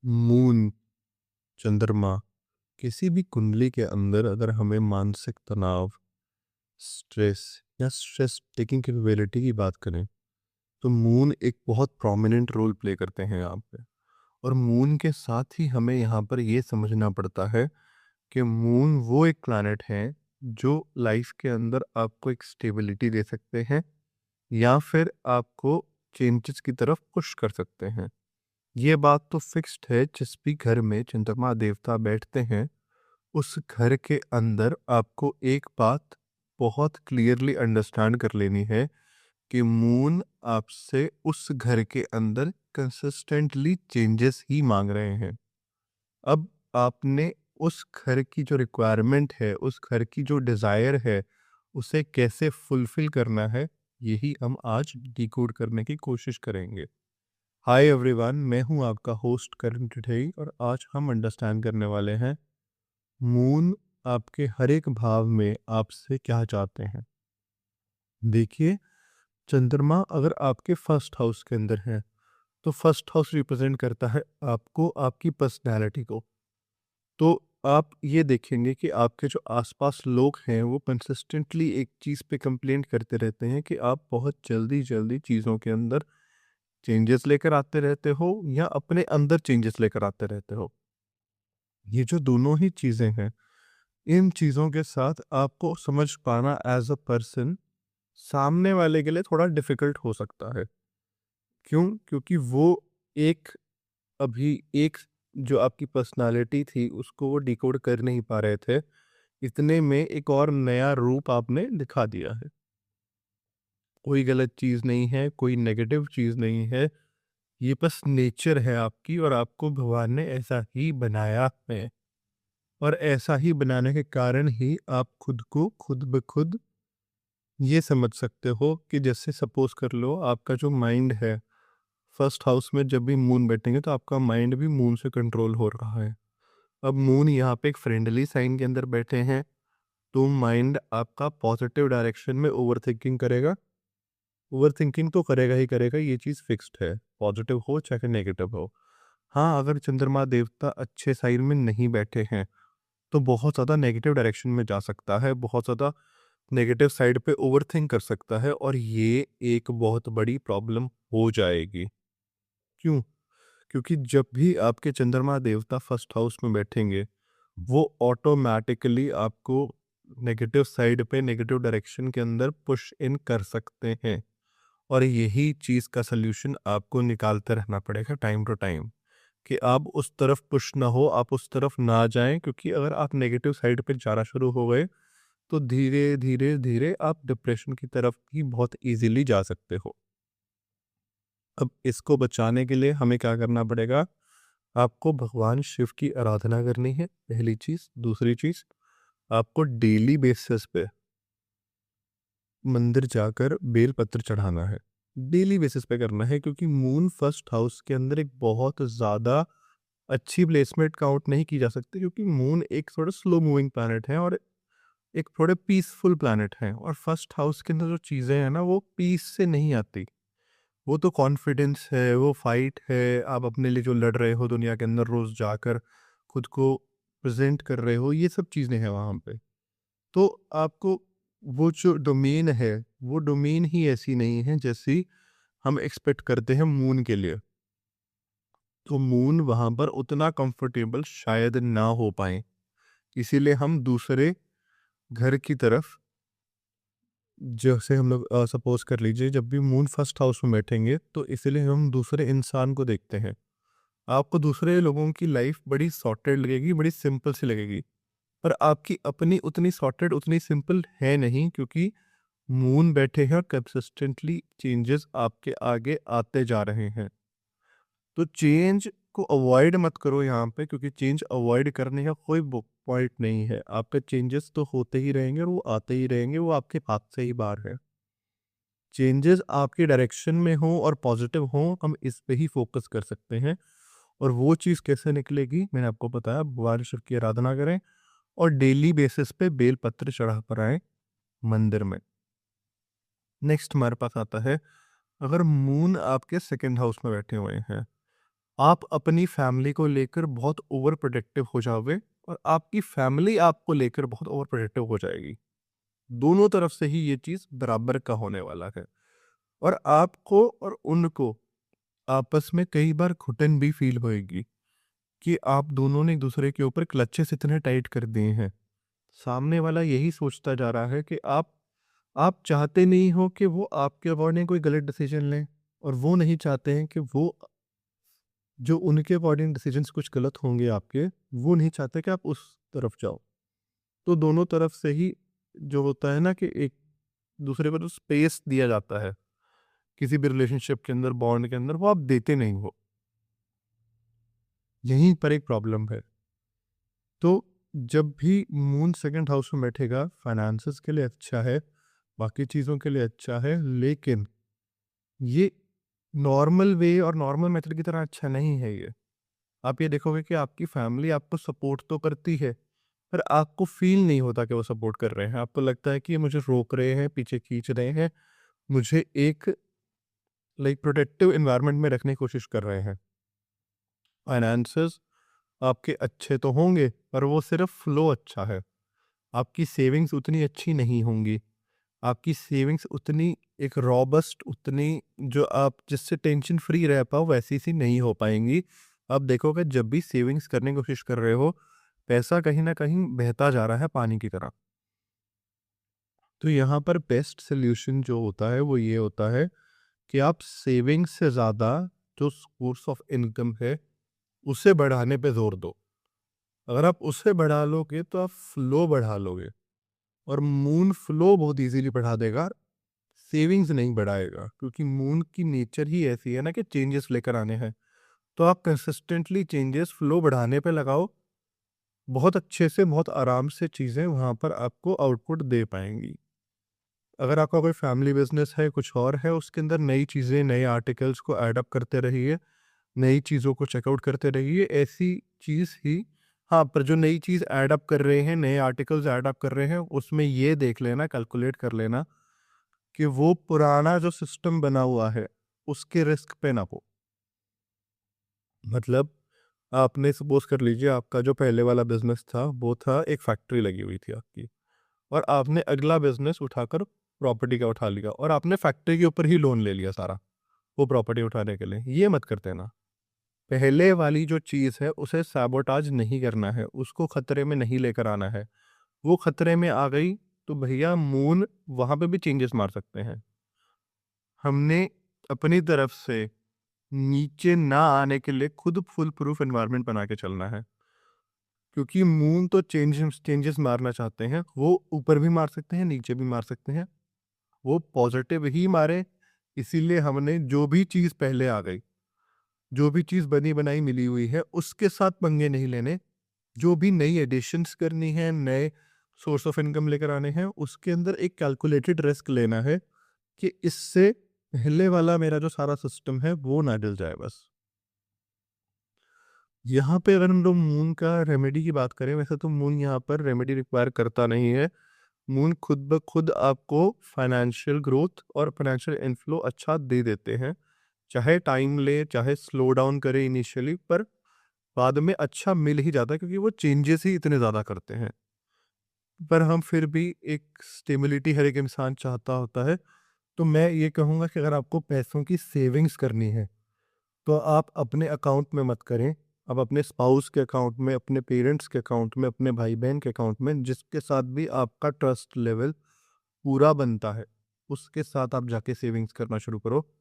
Moon, चंद्रमा, किसी भी कुंडली के अंदर अगर हमें मानसिक तनाव, स्ट्रेस या स्ट्रेस टेकिंग कैपेबिलिटी की बात करें, तो मून एक बहुत प्रोमिनेंट रोल प्ले करते हैं यहाँ पे। और मून के साथ ही हमें यहाँ पर ये समझना पड़ता है कि मून वो एक प्लैनेट है जो लाइफ के अंदर आपको एक स्टेबिलिटी दे सकते हैं या फिर आपको चेंजेस की तरफ पुश कर सकते हैं। ये बात तो फिक्स्ड है, जिस भी घर में चंद्रमा देवता बैठते हैं उस घर के अंदर आपको एक बात बहुत क्लियरली अंडरस्टैंड कर लेनी है कि मून आपसे उस घर के अंदर कंसिस्टेंटली चेंजेस ही मांग रहे हैं। अब आपने उस घर की जो रिक्वायरमेंट है, उस घर की जो डिज़ायर है, उसे कैसे फुलफिल करना है, यही हम आज डिकोड करने की कोशिश करेंगे। हाय एवरीवन, मैं हूं आपका होस्ट करण ठठई और आज हम अंडरस्टैंड करने वाले हैं मून आपके हर एक भाव में आपसे क्या चाहते हैं। देखिए, चंद्रमा अगर आपके फर्स्ट हाउस के अंदर है तो फर्स्ट हाउस रिप्रेजेंट करता है आपको, आपकी पर्सनैलिटी को। तो आप ये देखेंगे कि आपके जो आसपास लोग हैं वो कंसिस्टेंटली एक चीज़ पे कंप्लेंट करते रहते हैं कि आप बहुत जल्दी जल्दी चीज़ों के अंदर चेंजेस लेकर आते रहते हो या अपने अंदर चेंजेस लेकर आते रहते हो। ये जो दोनों ही चीज़ें हैं, इन चीज़ों के साथ आपको समझ पाना एज अ पर्सन सामने वाले के लिए थोड़ा डिफिकल्ट हो सकता है। क्यों? क्योंकि वो एक अभी एक जो आपकी पर्सनालिटी थी उसको वो डिकोड कर नहीं पा रहे थे। इतने में एक और नया रूप आपने दिखा दिया है। कोई गलत चीज़ नहीं है, कोई नेगेटिव चीज़ नहीं है। ये बस नेचर है आपकी और आपको भगवान ने ऐसा ही बनाया है। और ऐसा ही बनाने के कारण ही आप खुद को खुद ब खुद ये समझ सकते हो कि जैसे सपोज़ कर लो आपका जो माइंड है, फर्स्ट हाउस में जब भी मून बैठेंगे तो आपका माइंड भी मून से कंट्रोल हो रहा है। अब मून यहाँ पे एक फ्रेंडली साइन के अंदर बैठे हैं, तो माइंड आपका पॉजिटिव डायरेक्शन में ओवरथिंकिंग करेगा। ओवरथिंकिंग तो करेगा ही करेगा, ये चीज़ फिक्स्ड है, पॉजिटिव हो चाहे नेगेटिव हो। हाँ, अगर चंद्रमा देवता अच्छे साइन में नहीं बैठे हैं, तो बहुत ज़्यादा नेगेटिव डायरेक्शन में जा सकता है, बहुत ज़्यादा नेगेटिव साइड पे ओवरथिंक कर सकता है और ये एक बहुत बड़ी प्रॉब्लम हो जाएगी। क्यों? क्योंकि जब भी आपके चंद्रमा देवता फर्स्ट हाउस में बैठेंगे, वो ऑटोमैटिकली आपको नेगेटिव साइड पे, नेगेटिव डायरेक्शन के अंदर पुश इन कर सकते हैं। और यही चीज़ का सॉल्यूशन आपको निकालते रहना पड़ेगा टाइम टू टाइम कि आप उस तरफ पुश ना हो, आप उस तरफ ना जाएँ, क्योंकि अगर आप नेगेटिव साइड पे जाना शुरू हो गए, तो धीरे, धीरे, धीरे आप डिप्रेशन की तरफ भी बहुत ईज़िली जा सकते हो। अब इसको बचाने के लिए हमें क्या करना पड़ेगा? आपको भगवान शिव की आराधना करनी है, पहली चीज़। दूसरी चीज़, आपको डेली बेसिस पे मंदिर जाकर बेलपत्र चढ़ाना है। डेली बेसिस पे करना है, क्योंकि मून फर्स्ट हाउस के अंदर एक बहुत ज़्यादा अच्छी प्लेसमेंट काउंट नहीं की जा सकती, क्योंकि मून एक थोड़ा स्लो मूविंग प्लैनेट है और एक थोड़े पीसफुल प्लैनेट है। और फर्स्ट हाउस के अंदर जो चीज़ें हैं ना, वो पीस से नहीं आती। वो तो कॉन्फिडेंस है, वो फाइट है, आप अपने लिए जो लड़ रहे हो दुनिया के अंदर रोज़ जाकर खुद को प्रेज़ेंट कर रहे हो, ये सब चीज़ें हैं वहाँ पे। तो आपको वो जो डोमेन है, वो डोमेन ही ऐसी नहीं है जैसी हम एक्सपेक्ट करते हैं मून के लिए। तो मून वहाँ पर उतना कंफर्टेबल शायद ना हो पाएँ। इसीलिए हम दूसरे घर की तरफ, जैसे हम लोग सपोज़ कर लीजिए जब भी मून फर्स्ट हाउस में बैठेंगे, तो इसीलिए हम दूसरे इंसान को देखते हैं। आपको दूसरे लोगों की लाइफ़ बड़ी सॉर्टेड लगेगी, बड़ी सिंपल सी लगेगी। पर आपकी अपनी उतनी सॉर्टेड, उतनी सिंपल है नहीं, क्योंकि मून बैठे हैं और कंसिस्टेंटली चेंजेस आपके आगे आते जा रहे हैं। तो चेंज को अवॉइड मत करो यहाँ पे, क्योंकि चेंज अवॉइड करने का कोई पॉइंट नहीं है। आपके चेंजेस तो होते ही रहेंगे और वो आते ही रहेंगे, वो आपके हाथ से ही बाहर है। चेंजेस आपके डायरेक्शन में हो और पॉजिटिव हो, हम इस पे ही फोकस कर सकते हैं। और वो चीज़ कैसे निकलेगी, मैंने आपको बताया, भगवान शिव की आराधना करें और डेली बेसिस पे बेल पत्र चढ़ा कर आए मंदिर में। नेक्स्ट हमारे पास आता है, अगर मून आपके सेकंड हाउस में बैठे हुए हैं, आप अपनी फैमिली को लेकर बहुत ओवर प्रोटेक्टिव हो जाओगे और आपकी फैमिली आपको लेकर बहुत ओवर प्रोटेक्टिव हो जाएगी। दोनों तरफ से ही ये चीज़ बराबर का होने वाला है और आपको और उनको आपस में कई बार घुटन भी फ़ील होएगी कि आप दोनों ने एक-दूसरे के ऊपर क्लचेस इतने टाइट कर दिए हैं। सामने वाला यही सोचता जा रहा है कि आप चाहते नहीं हो कि वो आपके अकॉर्डिंग कोई गलत डिसीज़न लें और वो नहीं चाहते हैं कि वो जो उनके अकॉर्डिंग डिसीजंस कुछ गलत होंगे आपके, वो नहीं चाहते कि आप उस तरफ जाओ। तो दोनों तरफ से ही जो होता है ना कि एक दूसरे को जो स्पेस दिया जाता है, किसी भी रिलेशनशिप के अंदर, बॉन्ड के अंदर, वो आप देते नहीं हो। यहीं पर एक प्रॉब्लम है। तो जब भी मून सेकंड हाउस में बैठेगा, फाइनेंसेस के लिए अच्छा है, बाकी चीज़ों के लिए अच्छा है, लेकिन ये नॉर्मल वे और नॉर्मल मेथड की तरह अच्छा नहीं है ये। आप ये देखोगे कि आपकी फैमिली आपको सपोर्ट तो करती है, पर आपको फ़ील नहीं होता कि वो सपोर्ट कर रहे हैं। आपको लगता है कि ये मुझे रोक रहे हैं, पीछे खींच रहे हैं, मुझे एक प्रोटेक्टिव एनवायरनमेंट में रखने की कोशिश कर रहे हैं। फाइनेंसेस आपके अच्छे तो होंगे, पर वो सिर्फ़ फ्लो अच्छा है। आपकी सेविंग्स उतनी अच्छी नहीं होंगी। आपकी सेविंग्स उतनी एक रॉबस्ट, उतनी जो आप जिससे टेंशन फ्री रह पाओ, वैसी-सी नहीं हो पाएँगी। आप देखोगे जब भी सेविंग्स करने की कोशिश कर रहे हो, पैसा कहीं न कहीं बहता जा रहा है पानी की तरह। तो यहाँ पर बेस्ट सॉल्यूशन जो होता है वो ये होता है कि आप सेविंग्स से ज़्यादा जो सोर्स ऑफ इनकम है, उसे बढ़ाने पे ज़ोर दो। अगर आप उसे बढ़ा लोगे तो आप फ्लो बढ़ा लोगे और मून फ्लो बहुत ईज़िली बढ़ा देगा, सेविंग्स नहीं बढ़ाएगा क्योंकि मून की नेचर ही ऐसी है ना कि चेंजेस लेकर आने हैं। तो आप कंसिस्टेंटली चेंजेस फ्लो बढ़ाने पे लगाओ, बहुत अच्छे से, बहुत आराम से चीज़ें वहाँ पर आपको आउटपुट दे पाएँगी। अगर आपका कोई फैमिली बिज़नेस है, कुछ और है, उसके अंदर नई चीज़ें, नए आर्टिकल्स को ऐड अप करते रहिए, नई चीज़ों को चेकआउट करते रहिए, ऐसी चीज़ ही हाँ, पर जो नई चीज़ ऐड अप कर रहे हैं, नए आर्टिकल्स ऐड अप कर रहे हैं, उसमें ये देख लेना, कैलकुलेट कर लेना कि वो पुराना जो सिस्टम बना हुआ है, उसके रिस्क पे ना हो। मतलब आपने सपोज़ कर लीजिए आपका जो पहले वाला बिज़नेस था, वो था एक फैक्ट्री लगी हुई थी आपकी और आपने अगला बिज़नेस उठाकर प्रॉपर्टी का उठा लिया और आपने फैक्ट्री के ऊपर ही लोन ले लिया सारा, वो प्रॉपर्टी उठाने के लिए। ये मत कर देना। पहले वाली जो चीज़ है, उसे सैबोटाज नहीं करना है, उसको खतरे में नहीं लेकर आना है। वो खतरे में आ गई, तो भैया मून वहाँ पे भी चेंजेस मार सकते हैं। हमने अपनी तरफ से नीचे ना आने के लिए खुद फुल प्रूफ एनवायरनमेंट बना के चलना है क्योंकि मून तो चेंजेस चेंजेस मारना चाहते हैं, वो ऊपर भी मार सकते हैं, नीचे भी मार सकते हैं, वो पॉजिटिव ही मारे। इसीलिए हमने जो भी चीज़ पहले आ गई, जो भी चीज़ बनी बनाई मिली हुई है, उसके साथ पंगे नहीं लेने। जो भी नई एडिशंस करनी है, नए सोर्स ऑफ इनकम लेकर आने हैं, उसके अंदर एक कैलकुलेटेड रिस्क लेना है कि इससे पहले वाला मेरा जो सारा सिस्टम है वो ना डल जाए बस। यहाँ पे अगर हम लोग मून का रेमेडी की बात करें, वैसे तो मून यहाँ पर रेमेडी रिक्वायर करता नहीं है। मून खुद ब खुद आपको फाइनेंशियल ग्रोथ और फाइनेंशियल इनफ्लो अच्छा दे देते हैं। चाहे टाइम ले, चाहे स्लो डाउन करे इनिशियली, पर बाद में अच्छा मिल ही जाता है क्योंकि वो चेंजेस ही इतने ज़्यादा करते हैं। पर हम फिर भी एक स्टेबिलिटी हर एक इंसान चाहता होता है। तो मैं ये कहूँगा कि अगर आपको पैसों की सेविंग्स करनी है, तो आप अपने अकाउंट में मत करें। आप अपने स्पाउस के अकाउंट में, अपने पेरेंट्स के अकाउंट में, अपने भाई-बहन के अकाउंट में, जिसके साथ भी आपका ट्रस्ट लेवल पूरा बनता है, उसके साथ आप जाके सेविंग्स करना शुरू करो।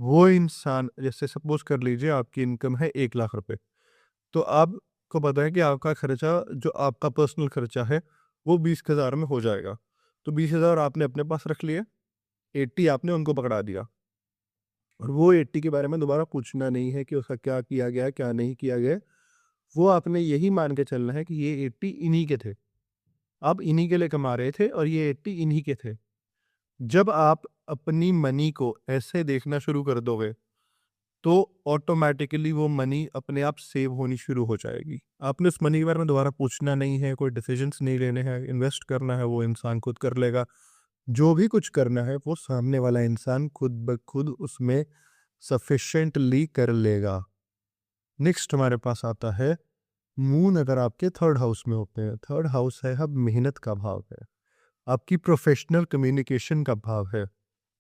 वो इंसान जैसे सपोज़ कर लीजिए आपकी इनकम है 1 लाख रुपए, तो आपको पता है कि आपका खर्चा जो आपका पर्सनल खर्चा है, वो 20,000 में हो जाएगा। तो 20,000 आपने अपने पास रख लिए, 80 आपने उनको पकड़ा दिया। और वो 80 के बारे में दोबारा पूछना नहीं है कि उसका क्या किया गया, क्या नहीं किया गया। वो आपने यही मान के चलना है कि ये 80 इन्हीं के थे। आप इन्हीं के लिए कमा रहे थे और ये 80 इन्हीं के थे। जब आप अपनी मनी को ऐसे देखना शुरू कर दोगे, तो ऑटोमैटिकली वो मनी अपने आप सेव होनी शुरू हो जाएगी। आपने उस मनी के बारे में दोबारा पूछना नहीं है, कोई डिसीजंस नहीं लेने हैं, इन्वेस्ट करना है वो इंसान खुद कर लेगा। जो भी कुछ करना है वो सामने वाला इंसान खुद ब खुद उसमें सफिशिएंटली कर लेगा। नेक्स्ट हमारे पास आता है मून अगर आपके थर्ड हाउस में होते हैं। थर्ड हाउस है अब मेहनत का भाव है, आपकी प्रोफेशनल कम्युनिकेशन का भाव है।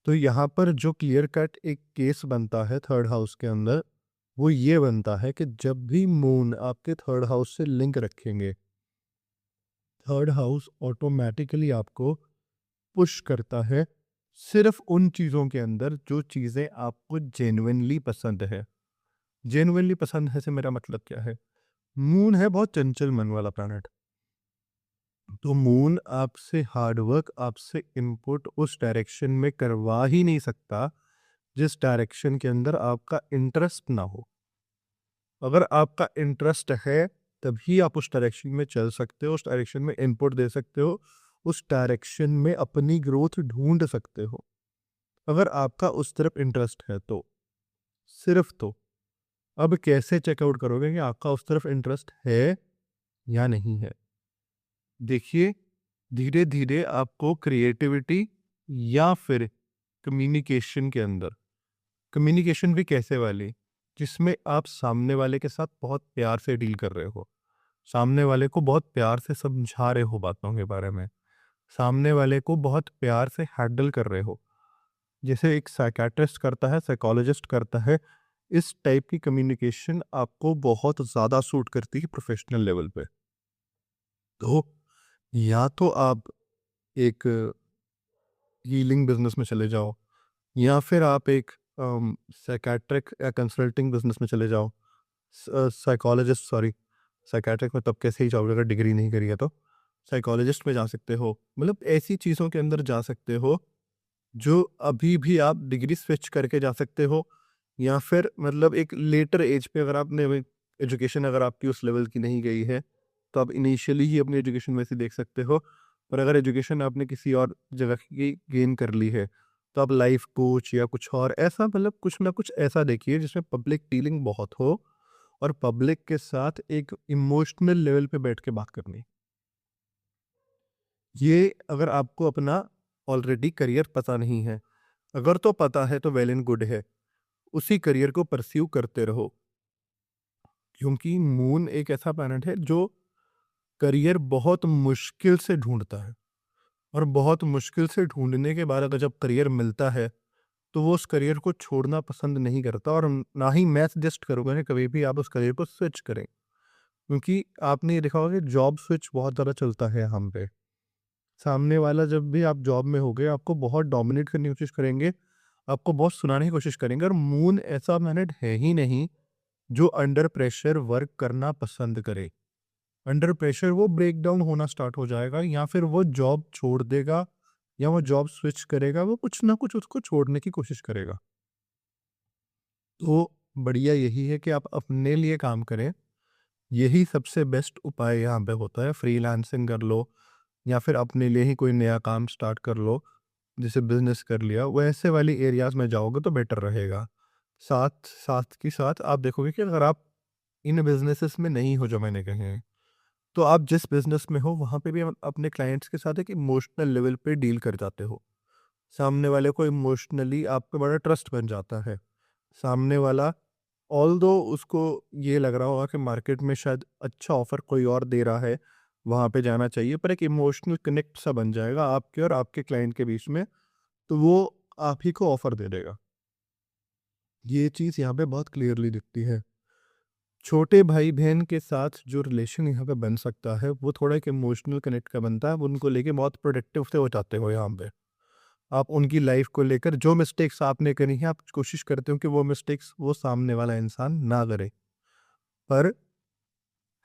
तो यहाँ पर जो क्लियर कट एक केस बनता है थर्ड हाउस के अंदर, वो ये बनता है कि जब भी मून आपके थर्ड हाउस से लिंक रखेंगे, थर्ड हाउस ऑटोमेटिकली आपको पुश करता है सिर्फ उन चीज़ों के अंदर जो चीज़ें आपको जेन्युइनली पसंद है। जेन्युइनली पसंद है से मेरा मतलब क्या है? मून है बहुत चंचल मन वाला प्लैनेट। तो मून आपसे हार्डवर्क, आपसे इनपुट उस डायरेक्शन में करवा ही नहीं सकता जिस डायरेक्शन के अंदर आपका इंटरेस्ट ना हो। अगर आपका इंटरेस्ट है तभी आप उस डायरेक्शन में चल सकते हो, उस डायरेक्शन में इनपुट दे सकते हो, उस डायरेक्शन में अपनी ग्रोथ ढूंढ सकते हो। अगर आपका उस तरफ इंटरेस्ट है तो, सिर्फ तो। अब कैसे चेकआउट करोगे कि आपका उस तरफ इंटरेस्ट है या नहीं है? देखिए, धीरे धीरे आपको क्रिएटिविटी या फिर कम्युनिकेशन के अंदर, कम्युनिकेशन भी कैसे वाली, जिसमें आप सामने वाले के साथ बहुत प्यार से डील कर रहे हो, सामने वाले को बहुत प्यार से समझा रहे हो बातों के बारे में, सामने वाले को बहुत प्यार से हैंडल कर रहे हो, जैसे एक साइकियाट्रिस्ट करता है, साइकोलॉजिस्ट करता है। इस टाइप की कम्युनिकेशन आपको बहुत ज़्यादा सूट करती है प्रोफेशनल लेवल पे। तो या तो आप एक हीलिंग बिजनेस में चले जाओ, या फिर आप एक साइकियाट्रिक या कंसल्टिंग बिजनेस में चले जाओ। साइकोलॉजिस्ट, सॉरी, साइकियाट्रिक में तब कैसे ही जाओगे अगर डिग्री नहीं करी है तो। साइकोलॉजिस्ट में जा सकते हो, मतलब ऐसी चीज़ों के अंदर जा सकते हो जो अभी भी आप डिग्री स्विच करके जा सकते हो, या फिर मतलब एक लेटर एज पे अगर आपने एजुकेशन अगर आपकी उस लेवल की नहीं गई है तो आप इनिशियली ही अपनी एजुकेशन में से देख सकते हो। पर अगर एजुकेशन आपने किसी और जगह की गेन कर ली है तो आप लाइफ कोच या कुछ और ऐसा, मतलब कुछ ना कुछ ऐसा देखिए जिसमें पब्लिक डीलिंग बहुत हो और पब्लिक के साथ एक इमोशनल लेवल पे बैठ के बात करनी। ये अगर आपको अपना ऑलरेडी करियर पता नहीं है, अगर तो पता है तो वेल एंड गुड है, उसी करियर को परस्यू करते रहो। क्योंकि मून एक ऐसा प्लैनेट है जो करियर बहुत मुश्किल से ढूंढता है, और बहुत मुश्किल से ढूंढने के बाद अगर जब करियर मिलता है तो वो उस करियर को छोड़ना पसंद नहीं करता, और ना ही मैं सजेस्ट करूंगा कि कभी भी आप उस करियर को स्विच करें। क्योंकि आपने ये देखा होगा कि जॉब स्विच बहुत ज़्यादा चलता है हम पे। सामने वाला जब भी आप जॉब में होगे आपको बहुत डोमिनेट करने की कोशिश करेंगे, आपको बहुत सुनाने की कोशिश करेंगे, और मून ऐसा प्लैनेट है ही नहीं जो अंडर प्रेशर वर्क करना पसंद करे। अंडर प्रेशर वो ब्रेक डाउन होना स्टार्ट हो जाएगा, या फिर वो जॉब छोड़ देगा, या वो जॉब स्विच करेगा, वो कुछ ना कुछ उसको छोड़ने की कोशिश करेगा। तो बढ़िया यही है कि आप अपने लिए काम करें। यही सबसे बेस्ट उपाय यहाँ पे होता है। फ्रीलांसिंग कर लो, या फिर अपने लिए ही कोई नया काम स्टार्ट कर लो, जैसे बिजनेस कर लिया, वैसे वाली एरियाज में जाओगे तो बेटर रहेगा। साथ साथ के साथ आप देखोगे कि अगर आप इन बिजनेसेस में नहीं हो जो मैंने कहे हैं, तो आप जिस बिजनेस में हो वहाँ पे भी अपने क्लाइंट्स के साथ एक इमोशनल लेवल पे डील कर जाते हो। सामने वाले को इमोशनली आप पे बड़ा ट्रस्ट बन जाता है। सामने वाला, ऑल्दो उसको ये लग रहा होगा कि मार्केट में शायद अच्छा ऑफर कोई और दे रहा है, वहाँ पे जाना चाहिए, पर एक इमोशनल कनेक्ट सा बन जाएगा आपके और आपके क्लाइंट के बीच में, तो वो आप ही को ऑफर दे देगा। ये चीज़ यहाँ पे बहुत क्लियरली दिखती है। छोटे भाई-बहन के साथ जो रिलेशन यहाँ पे बन सकता है, वो थोड़ा एक इमोशनल कनेक्ट का बनता है। आप उनको लेके बहुत प्रोटेक्टिव से हो जाते हो यहाँ पे। आप उनकी लाइफ़ को लेकर जो मिस्टेक्स आपने करी हैं, आप कोशिश करते हो कि वो मिस्टेक्स वो सामने वाला इंसान ना करे। पर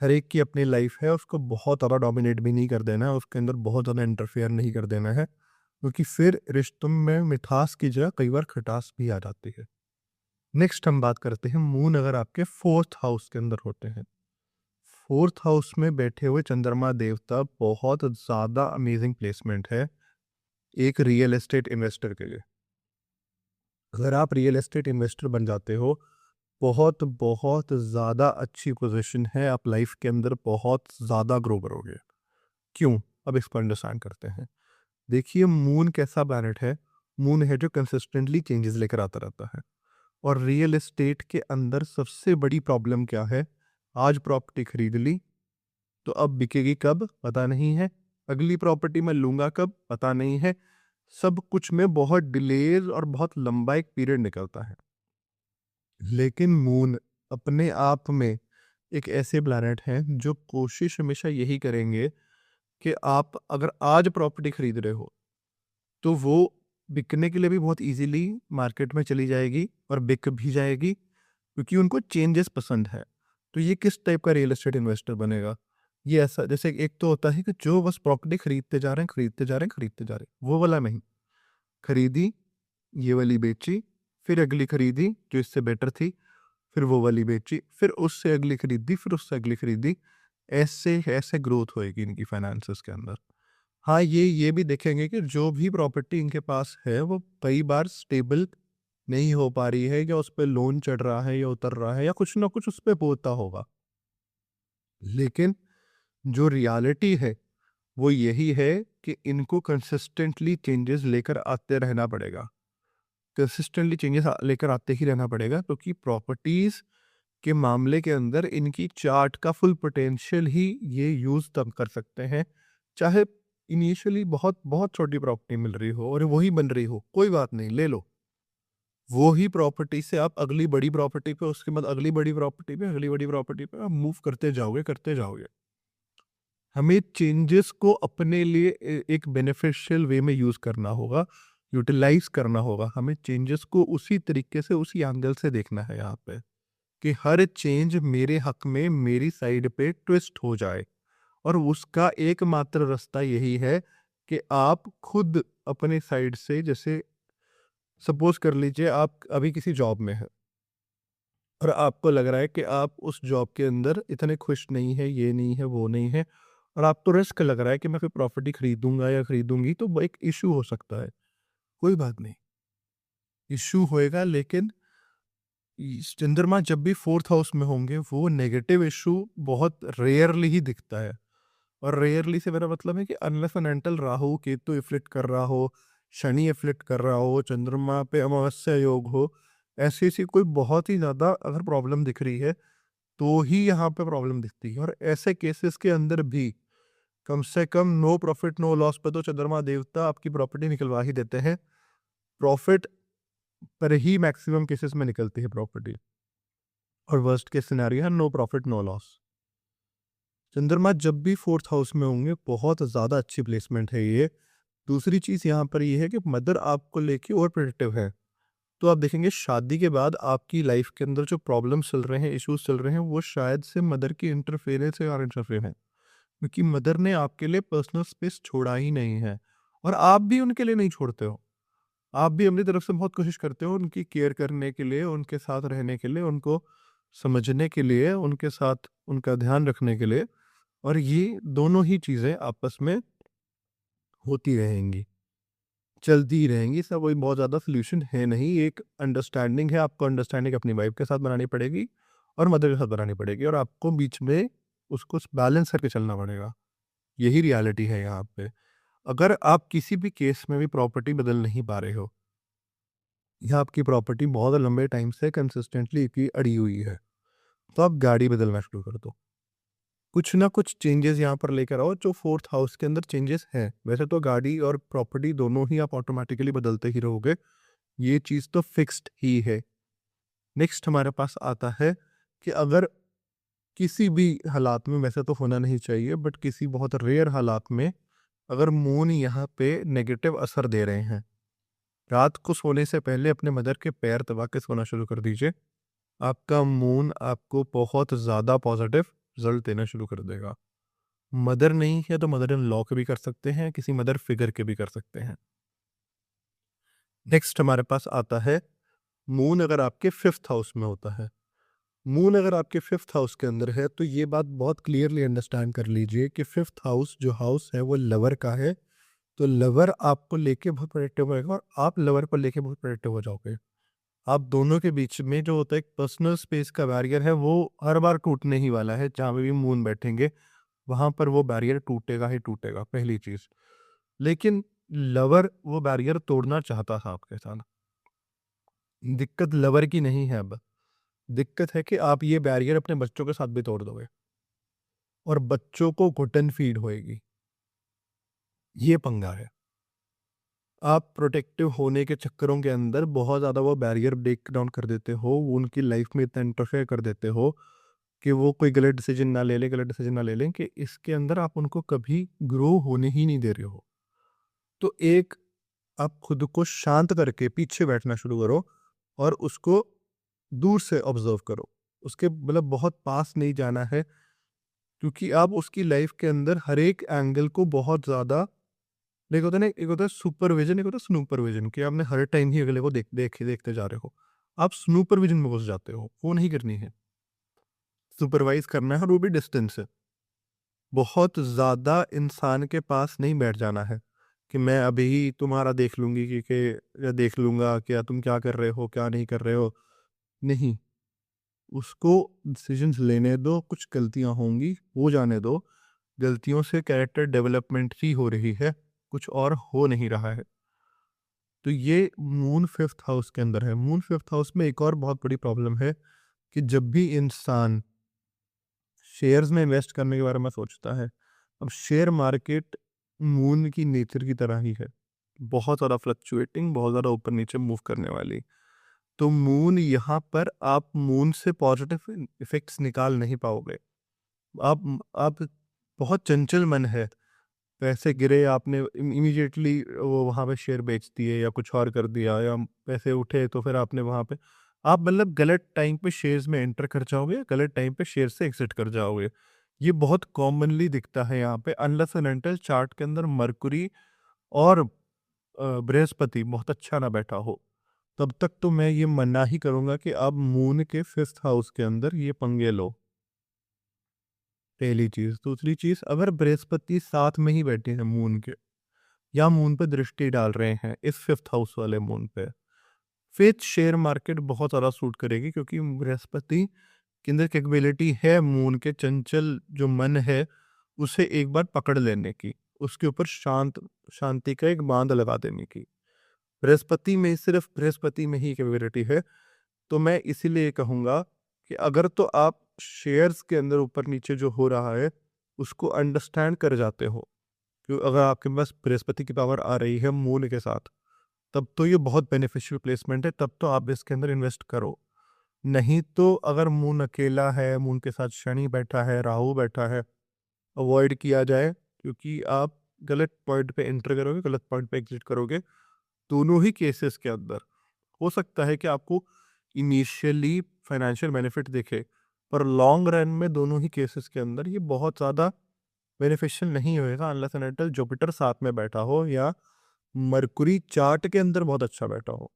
हर एक की अपनी लाइफ़ है, उसको बहुत ज़्यादा डोमिनेट भी नहीं कर देना है, उसके अंदर बहुत ज़्यादा इंटरफेयर नहीं कर देना है, क्योंकि फिर रिश्तों में मिठास की जगह कई बार खटास भी आ जाती है। नेक्स्ट हम बात करते हैं मून अगर आपके 4th हाउस के अंदर होते हैं। 4th हाउस में बैठे हुए चंद्रमा देवता बहुत ज़्यादा अमेजिंग प्लेसमेंट है एक रियल एस्टेट इन्वेस्टर के लिए। अगर आप रियल एस्टेट इन्वेस्टर बन जाते हो, बहुत बहुत ज़्यादा अच्छी पोजीशन है, आप लाइफ के अंदर बहुत ज़्यादा ग्रो करोगे। क्यों? अब इसको अंडरस्टैंड करते हैं। देखिए, मून कैसा प्लैनेट है? मून है जो कंसिस्टेंटली चेंजेस लेकर आता रहता है। और रियल एस्टेट के अंदर सबसे बड़ी प्रॉब्लम क्या है? आज प्रॉपर्टी खरीद ली तो अब बिकेगी कब पता नहीं है, अगली प्रॉपर्टी मैं लूंगा कब पता नहीं है। सब कुछ में बहुत डिलेज और बहुत लंबा एक पीरियड निकलता है। लेकिन मून अपने आप में एक ऐसे प्लैनेट हैं जो कोशिश हमेशा यही करेंगे कि आप अगर आज प्रॉपर्टी खरीद रहे हो तो वो बिकने के लिए भी बहुत इजीली मार्केट में चली जाएगी और बिक भी जाएगी, क्योंकि उनको चेंजेस पसंद है। तो ये किस टाइप का रियल एस्टेट इन्वेस्टर बनेगा? ये ऐसा, जैसे एक तो होता है कि जो बस प्रॉपर्टी खरीदते जा रहे हैं, खरीदते जा रहे हैं, खरीदते जा रहे हैं, वो वाला नहीं। खरीदी, ये वाली बेची, फिर अगली खरीदी जो इससे बेटर थी, फिर वो वाली बेची, फिर उससे अगली खरीदी, फिर उससे अगली खरीदी। ऐसे ऐसे ग्रोथ होएगी इनकी फाइनेंसेस के अंदर। हाँ, ये भी देखेंगे कि जो भी प्रॉपर्टी इनके पास है वो कई बार स्टेबल नहीं हो पा रही है, या उस पे लोन चढ़ रहा है या उतर रहा है या कुछ ना कुछ उस पे होता होगा। लेकिन जो रियलिटी है वो यही है कि इनको कंसिस्टेंटली चेंजेस लेकर आते रहना पड़ेगा। कंसिस्टेंटली चेंजेस लेकर आते ही रहना पड़ेगा, क्योंकि प्रॉपर्टीज के मामले के अंदर इनकी चार्ट का फुल पोटेंशियल ही ये यूज तब कर सकते हैं। चाहे इनिशियली बहुत बहुत छोटी प्रॉपर्टी मिल रही हो और वही बन रही हो, कोई बात नहीं, ले लो। वो ही प्रॉपर्टी से आप अगली बड़ी प्रॉपर्टी पे, उसके बाद अगली बड़ी प्रॉपर्टी पे, अगली बड़ी प्रॉपर्टी पे आप मूव करते जाओगे, करते जाओगे। हमें चेंजेस को अपने लिए एक बेनिफिशियल वे में यूज करना होगा, यूटिलाइज करना होगा। हमें चेंजेस को उसी तरीके से, उसी एंगल से देखना है यहाँ पे, कि हर चेंज मेरे हक में, मेरी साइड पे ट्विस्ट हो जाए। और उसका एकमात्र रास्ता यही है कि आप खुद अपने साइड से, जैसे सपोज कर लीजिए आप अभी किसी जॉब में है और आपको लग रहा है कि आप उस जॉब के अंदर इतने खुश नहीं है, ये नहीं है, वो नहीं है, और आपको रिस्क लग रहा है कि मैं कोई प्रॉपर्टी खरीदूंगा या खरीदूंगी तो वो एक इशू हो सकता है। कोई बात नहीं, इशू होएगा, लेकिन चंद्रमा जब भी फोर्थ हाउस में होंगे वो नेगेटिव इशू बहुत रेयरली ही दिखता है। और रेयरली से मेरा मतलब है कि unless and until Rahu Ketu afflict कर रहा हो, शनि इफ्लिक्ट कर रहा हो, चंद्रमा पे अमावस्या योग हो, ऐसी ऐसी कोई बहुत ही ज़्यादा अगर प्रॉब्लम दिख रही है तो ही यहाँ पे प्रॉब्लम दिखती है। और ऐसे केसेस के अंदर भी कम से कम नो प्रॉफिट नो लॉस पे तो चंद्रमा देवता आपकी प्रॉपर्टी निकलवा ही देते हैं। प्रॉफिट पर ही मैक्सिमम केसेस में निकलती है प्रॉपर्टी, और वर्स्ट केस सिनेरियो है नो प्रॉफिट नो लॉस। चंद्रमा जब भी फोर्थ हाउस में होंगे बहुत ज़्यादा अच्छी प्लेसमेंट है ये। दूसरी चीज़ यहाँ पर ये है कि मदर आपको लेके ओवर प्रोटेक्टिव है। तो आप देखेंगे शादी के बाद आपकी लाइफ के अंदर जो प्रॉब्लम्स चल रहे हैं, इश्यूज चल रहे हैं, वो शायद से मदर की इंटरफेरेंस से और इंटरफेयर है, क्योंकि मदर ने आपके लिए पर्सनल स्पेस छोड़ा ही नहीं है। और आप भी उनके लिए नहीं छोड़ते हो। आप भी अपनी तरफ से बहुत कोशिश करते हो उनकी केयर करने के लिए, उनके साथ रहने के लिए, उनको समझने के लिए, उनके साथ उनका ध्यान रखने के लिए। और ये दोनों ही चीज़ें आपस में होती रहेंगी, चलती ही रहेंगी। इसका कोई बहुत ज़्यादा सॉल्यूशन है नहीं, एक अंडरस्टैंडिंग है। आपको अंडरस्टैंडिंग अपनी वाइफ के साथ बनानी पड़ेगी और मदर के साथ बनानी पड़ेगी, और आपको बीच में उसको बैलेंस करके चलना पड़ेगा। यही रियलिटी है यहाँ पे। अगर आप किसी भी केस में भी प्रॉपर्टी बदल नहीं पा रहे हो, या आपकी प्रॉपर्टी बहुत लंबे टाइम से कंसिस्टेंटली की अड़ी हुई है, तो आप गाड़ी बदलना शुरू कर दो। कुछ ना कुछ चेंजेस यहाँ पर लेकर आओ जो फोर्थ हाउस के अंदर चेंजेस हैं। वैसे तो गाड़ी और प्रॉपर्टी दोनों ही आप ऑटोमेटिकली बदलते ही रहोगे, ये चीज़ तो फिक्स्ड ही है। नेक्स्ट हमारे पास आता है कि अगर किसी भी हालात में, वैसे तो होना नहीं चाहिए, बट किसी बहुत रेयर हालात में अगर मून यहाँ पे नेगेटिव असर दे रहे हैं, रात को सोने से पहले अपने मदर के पैर दबा के सोना शुरू कर दीजिए। आपका मून आपको बहुत ज़्यादा पॉजिटिव रिजल्ट देना शुरू कर देगा। मदर नहीं है तो मदर इन लॉ के भी कर सकते हैं, किसी मदर फिगर के भी कर सकते हैं। नेक्स्ट हमारे पास आता है मून अगर आपके फिफ्थ हाउस में होता है। मून अगर आपके फिफ्थ हाउस के अंदर है तो ये बात बहुत क्लियरली अंडरस्टैंड कर लीजिए कि फिफ्थ हाउस जो हाउस है वो लवर का है। तो लवर आपको लेके बहुत प्रोटेक्टिव होगा और आप लवर पर लेके बहुत प्रोटेक्टिव हो जाओगे। आप दोनों के बीच में जो होता है एक पर्सनल स्पेस का बैरियर है, वो हर बार टूटने ही वाला है। जहाँ पे भी मून बैठेंगे वहां पर वो बैरियर टूटेगा ही टूटेगा, पहली चीज। लेकिन लवर वो बैरियर तोड़ना चाहता था आपके साथ, दिक्कत लवर की नहीं है अब, दिक्कत है कि आप ये बैरियर अपने बच्चों के साथ भी तोड़ दोगे और बच्चों को घुटन फीड होएगी। ये पंगा है। आप प्रोटेक्टिव होने के चक्करों के अंदर बहुत ज़्यादा वो बैरियर ब्रेक डाउन कर देते हो, वो उनकी लाइफ में इतना इंटरफेयर कर देते हो कि वो कोई गलत डिसीजन ना ले लें, गलत डिसीजन ना ले लें, कि इसके अंदर आप उनको कभी ग्रो होने ही नहीं दे रहे हो। तो एक, आप खुद को शांत करके पीछे बैठना शुरू करो और उसको दूर से ऑब्जर्व करो। उसके मतलब बहुत पास नहीं जाना है, क्योंकि आप उसकी लाइफ के अंदर हर एक एंगल को बहुत ज़्यादा, एक होता है ना, एक होता है सुपरविजन, एक होता है स्नूपरविजन, कि आपने हर टाइम ही अगले को देखते जा रहे हो। आप स्नूपरविजन में घुस जाते हो, वो नहीं करनी है। सुपरवाइज करना है, और वो भी डिस्टेंस से। बहुत ज़्यादा इंसान के पास नहीं बैठ जाना है कि मैं अभी तुम्हारा देख लूँगी या देख लूँगा क्या तुम क्या कर रहे हो, क्या नहीं कर रहे हो। नहीं, उसको डिसीजंस लेने दो, कुछ गलतियाँ होंगी, हो जाने दो। गलतियों से कैरेक्टर डेवलपमेंट ही हो रही है, कुछ और हो नहीं रहा है। तो ये मून 5th हाउस के अंदर है। मून 5th हाउस में एक और बहुत बड़ी प्रॉब्लम है कि जब भी इंसान शेयर्स में इन्वेस्ट करने के बारे में सोचता है, अब शेयर मार्केट मून की नेचर की तरह ही है। बहुत ज़्यादा फ्लक्चुएटिंग, बहुत ज़्यादा ऊपर-नीचे मूव करने वाली। तो मून यहाँ पर, आप मून से पॉजिटिव इफ़ेक्ट्स निकाल नहीं पाओगे। आप बहुत चंचल मन है। पैसे गिरे, आपने इमीडिएटली वो वहाँ पे शेयर बेच दिए या कुछ और कर दिया, या पैसे उठे तो फिर आपने वहाँ पे, आप मतलब गलत टाइम पे शेयर्स में एंटर कर जाओगे, गलत टाइम पे शेयर से एग्जिट कर जाओगे। ये बहुत कॉमनली दिखता है यहाँ पे, अनलेस एंड अनटिल चार्ट के अंदर मरकुरी और बृहस्पति बहुत अच्छा ना बैठा हो। तब तक तो मैं ये मना ही करूँगा कि आप मून के 5th हाउस के अंदर ये पंगे लो। पहली चीज़। दूसरी चीज़, अगर बृहस्पति साथ में ही बैठे हैं मून के, या मून पे दृष्टि डाल रहे हैं इस 5th हाउस वाले मून पे, फिर शेयर मार्केट बहुत ज़्यादा सूट करेगी, क्योंकि बृहस्पति के अंदर कैपेबिलिटी है मून के चंचल जो मन है, उसे एक बार पकड़ लेने की, उसके ऊपर शांति का एक बांध लगा देने की। बृहस्पति में, सिर्फ बृहस्पति में ही कैपेबिलिटी है। तो मैं इसीलिए कहूँगा कि अगर तो आप शेयर्स के अंदर ऊपर-नीचे जो हो रहा है, उसको अंडरस्टैंड कर जाते हो, कि अगर आपके पास बृहस्पति की पावर आ रही है मून के साथ, तब तो ये बहुत बेनिफिशियल प्लेसमेंट है, तब तो आप इसके अंदर इन्वेस्ट करो। नहीं तो अगर मून अकेला है, मून के साथ शनि बैठा है, राहु बैठा है, अवॉइड किया जाए, क्योंकि आप गलत पॉइंट पे एंटर करोगे, गलत पॉइंट पे एग्ज़िट करोगे। दोनों ही केसेस के अंदर हो सकता है कि आपको इनिशियली फाइनेंशियल बेनिफिट दिखे, पर लॉन्ग रन में दोनों ही केसेस के अंदर ये बहुत ज़्यादा बेनिफिशियल नहीं होएगा, अनलेस एंड अनटिल जुपिटर साथ में बैठा हो, या मरकुरी चार्ट के अंदर बहुत अच्छा बैठा हो।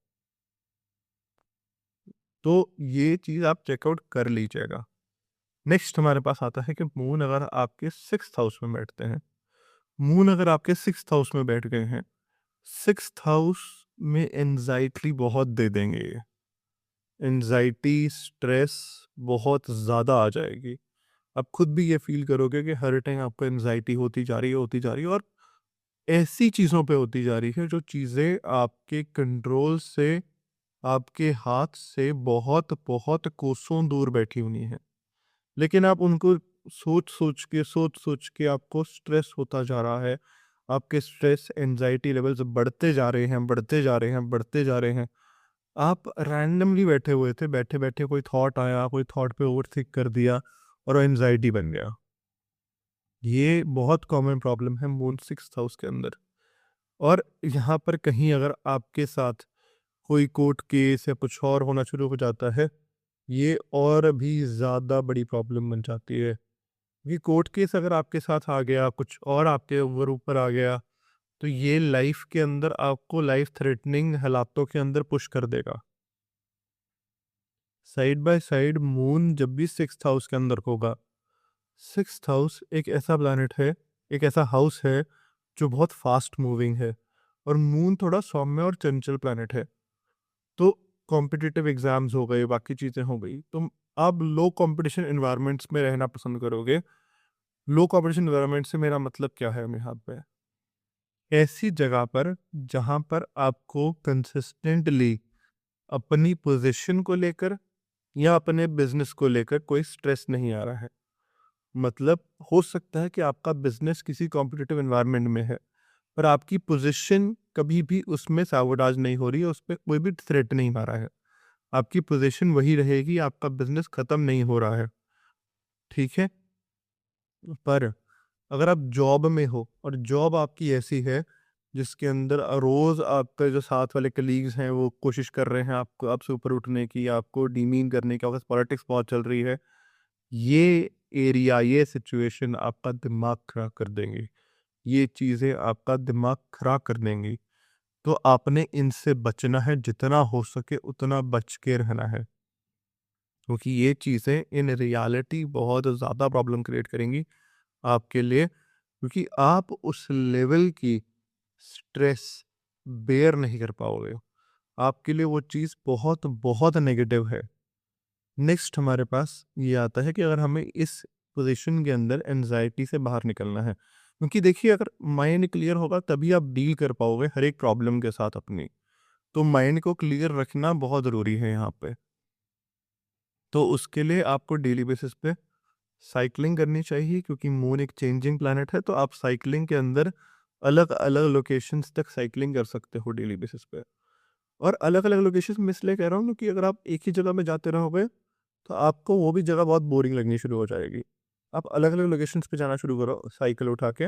तो ये चीज़ आप चेकआउट कर लीजिएगा। नेक्स्ट हमारे पास आता है कि मून अगर आपके 6th हाउस में बैठते हैं, मून अगर आपके 6th हाउस में बैठ गए हैं, 6th हाउस में एंग्जाइटी बहुत दे देंगे ये। एंग्जाइटी, स्ट्रेस बहुत ज़्यादा आ जाएगी। आप खुद भी ये फ़ील करोगे कि हर टाइम आपको एंग्जाइटी होती जा रही है, और ऐसी चीज़ों पे होती जा रही है जो चीज़ें आपके कंट्रोल से, आपके हाथ से बहुत-बहुत कोसों दूर बैठी हुई हैं। लेकिन आप उनको सोच-सोच के आपको स्ट्रेस होता जा रहा है। आपके स्ट्रेस, एंग्जायटी लेवल्स बढ़ते जा रहे हैं, बढ़ते जा रहे हैं, बढ़ते जा रहे हैं। आप रैंडमली बैठे हुए थे, बैठे-बैठे कोई थॉट आया, कोई थॉट पे ओवरथिंक कर दिया और एंग्जायटी बन गया। ये बहुत कॉमन प्रॉब्लम है मून 6th हाउस के अंदर। और यहाँ पर कहीं अगर आपके साथ कोई कोर्ट केस या कुछ और होना शुरू हो जाता है, ये और भी ज़्यादा बड़ी प्रॉब्लम बन जाती है। ये कोर्ट केस अगर आपके साथ आ गया, कुछ और आपके ऊपर आ गया, तो ये लाइफ के अंदर आपको लाइफ थ्रेटनिंग हालातों के अंदर पुश कर देगा। साइड बाय साइड मून जब भी 6th हाउस के अंदर होगा, 6th हाउस एक ऐसा प्लैनेट है, एक ऐसा हाउस है जो बहुत फास्ट मूविंग है, और मून थोड़ा सौम्य और चंचल प्लैनेट है। तो कॉम्पिटिटिव एग्जाम्स हो गए, बाकी चीज़ें हो गई, तो आप लो कंपटीशन एनवायरनमेंट्स में रहना पसंद करोगे। लो कंपटीशन एनवायरनमेंट से मेरा मतलब क्या है यहाँ पे? ऐसी जगह पर जहाँ पर आपको कंसिस्टेंटली अपनी पोजीशन को लेकर या अपने बिजनेस को लेकर कोई स्ट्रेस नहीं आ रहा है। मतलब हो सकता है कि आपका बिजनेस किसी कॉम्पिटिटिव एनवायरनमेंट में है, पर आपकी पोजीशन कभी भी उसमें साबोटाज नहीं हो रही है, उस पे कोई भी थ्रेट नहीं मारा है। आपकी पोजीशन वही रहेगी, आपका बिजनेस खत्म नहीं हो रहा है, ठीक है? पर अगर आप जॉब में हो और जॉब आपकी ऐसी है जिसके अंदर रोज़ आपके जो साथ वाले कलीग्स हैं वो कोशिश कर रहे हैं आपको आपसे ऊपर उठने की, आपको डीमीन करने की, आपके पास पॉलिटिक्स बहुत चल रही है, ये एरिया, ये सिचुएशन आपका दिमाग खराब कर देंगी। ये चीज़ें आपका दिमाग खराब कर देंगी। तो आपने इनसे बचना है, जितना हो सके उतना बच के रहना है। क्योंकि ये चीज़ें इन रियलिटी बहुत ज़्यादा प्रॉब्लम क्रिएट करेंगी आपके लिए, क्योंकि आप उस लेवल की स्ट्रेस बेयर नहीं कर पाओगे। आपके लिए वो चीज़ बहुत बहुत नेगेटिव है। नेक्स्ट हमारे पास ये आता है कि अगर हमें इस पोजीशन के अंदर एंजाइटी से बाहर निकलना है, क्योंकि देखिए अगर माइंड क्लियर होगा तभी आप डील कर पाओगे हर एक प्रॉब्लम के साथ अपनी। तो माइंड को क्लियर रखना बहुत ज़रूरी है यहाँ पे। तो उसके लिए आपको डेली बेसिस पे साइक्लिंग करनी चाहिए, क्योंकि मून एक चेंजिंग प्लैनेट है, तो आप साइक्लिंग के अंदर अलग-अलग लोकेशंस तक साइक्लिंग कर सकते हो डेली बेसिस पे। और अलग-अलग लोकेशंस मैं इसलिए कह रहा हूँ क्योंकि अगर आप एक ही जगह में जाते रहोगे, तो आपको वो भी जगह बहुत बोरिंग लगनी शुरू हो जाएगी। आप अलग-अलग लोकेशंस पे जाना शुरू करो साइकिल उठा के,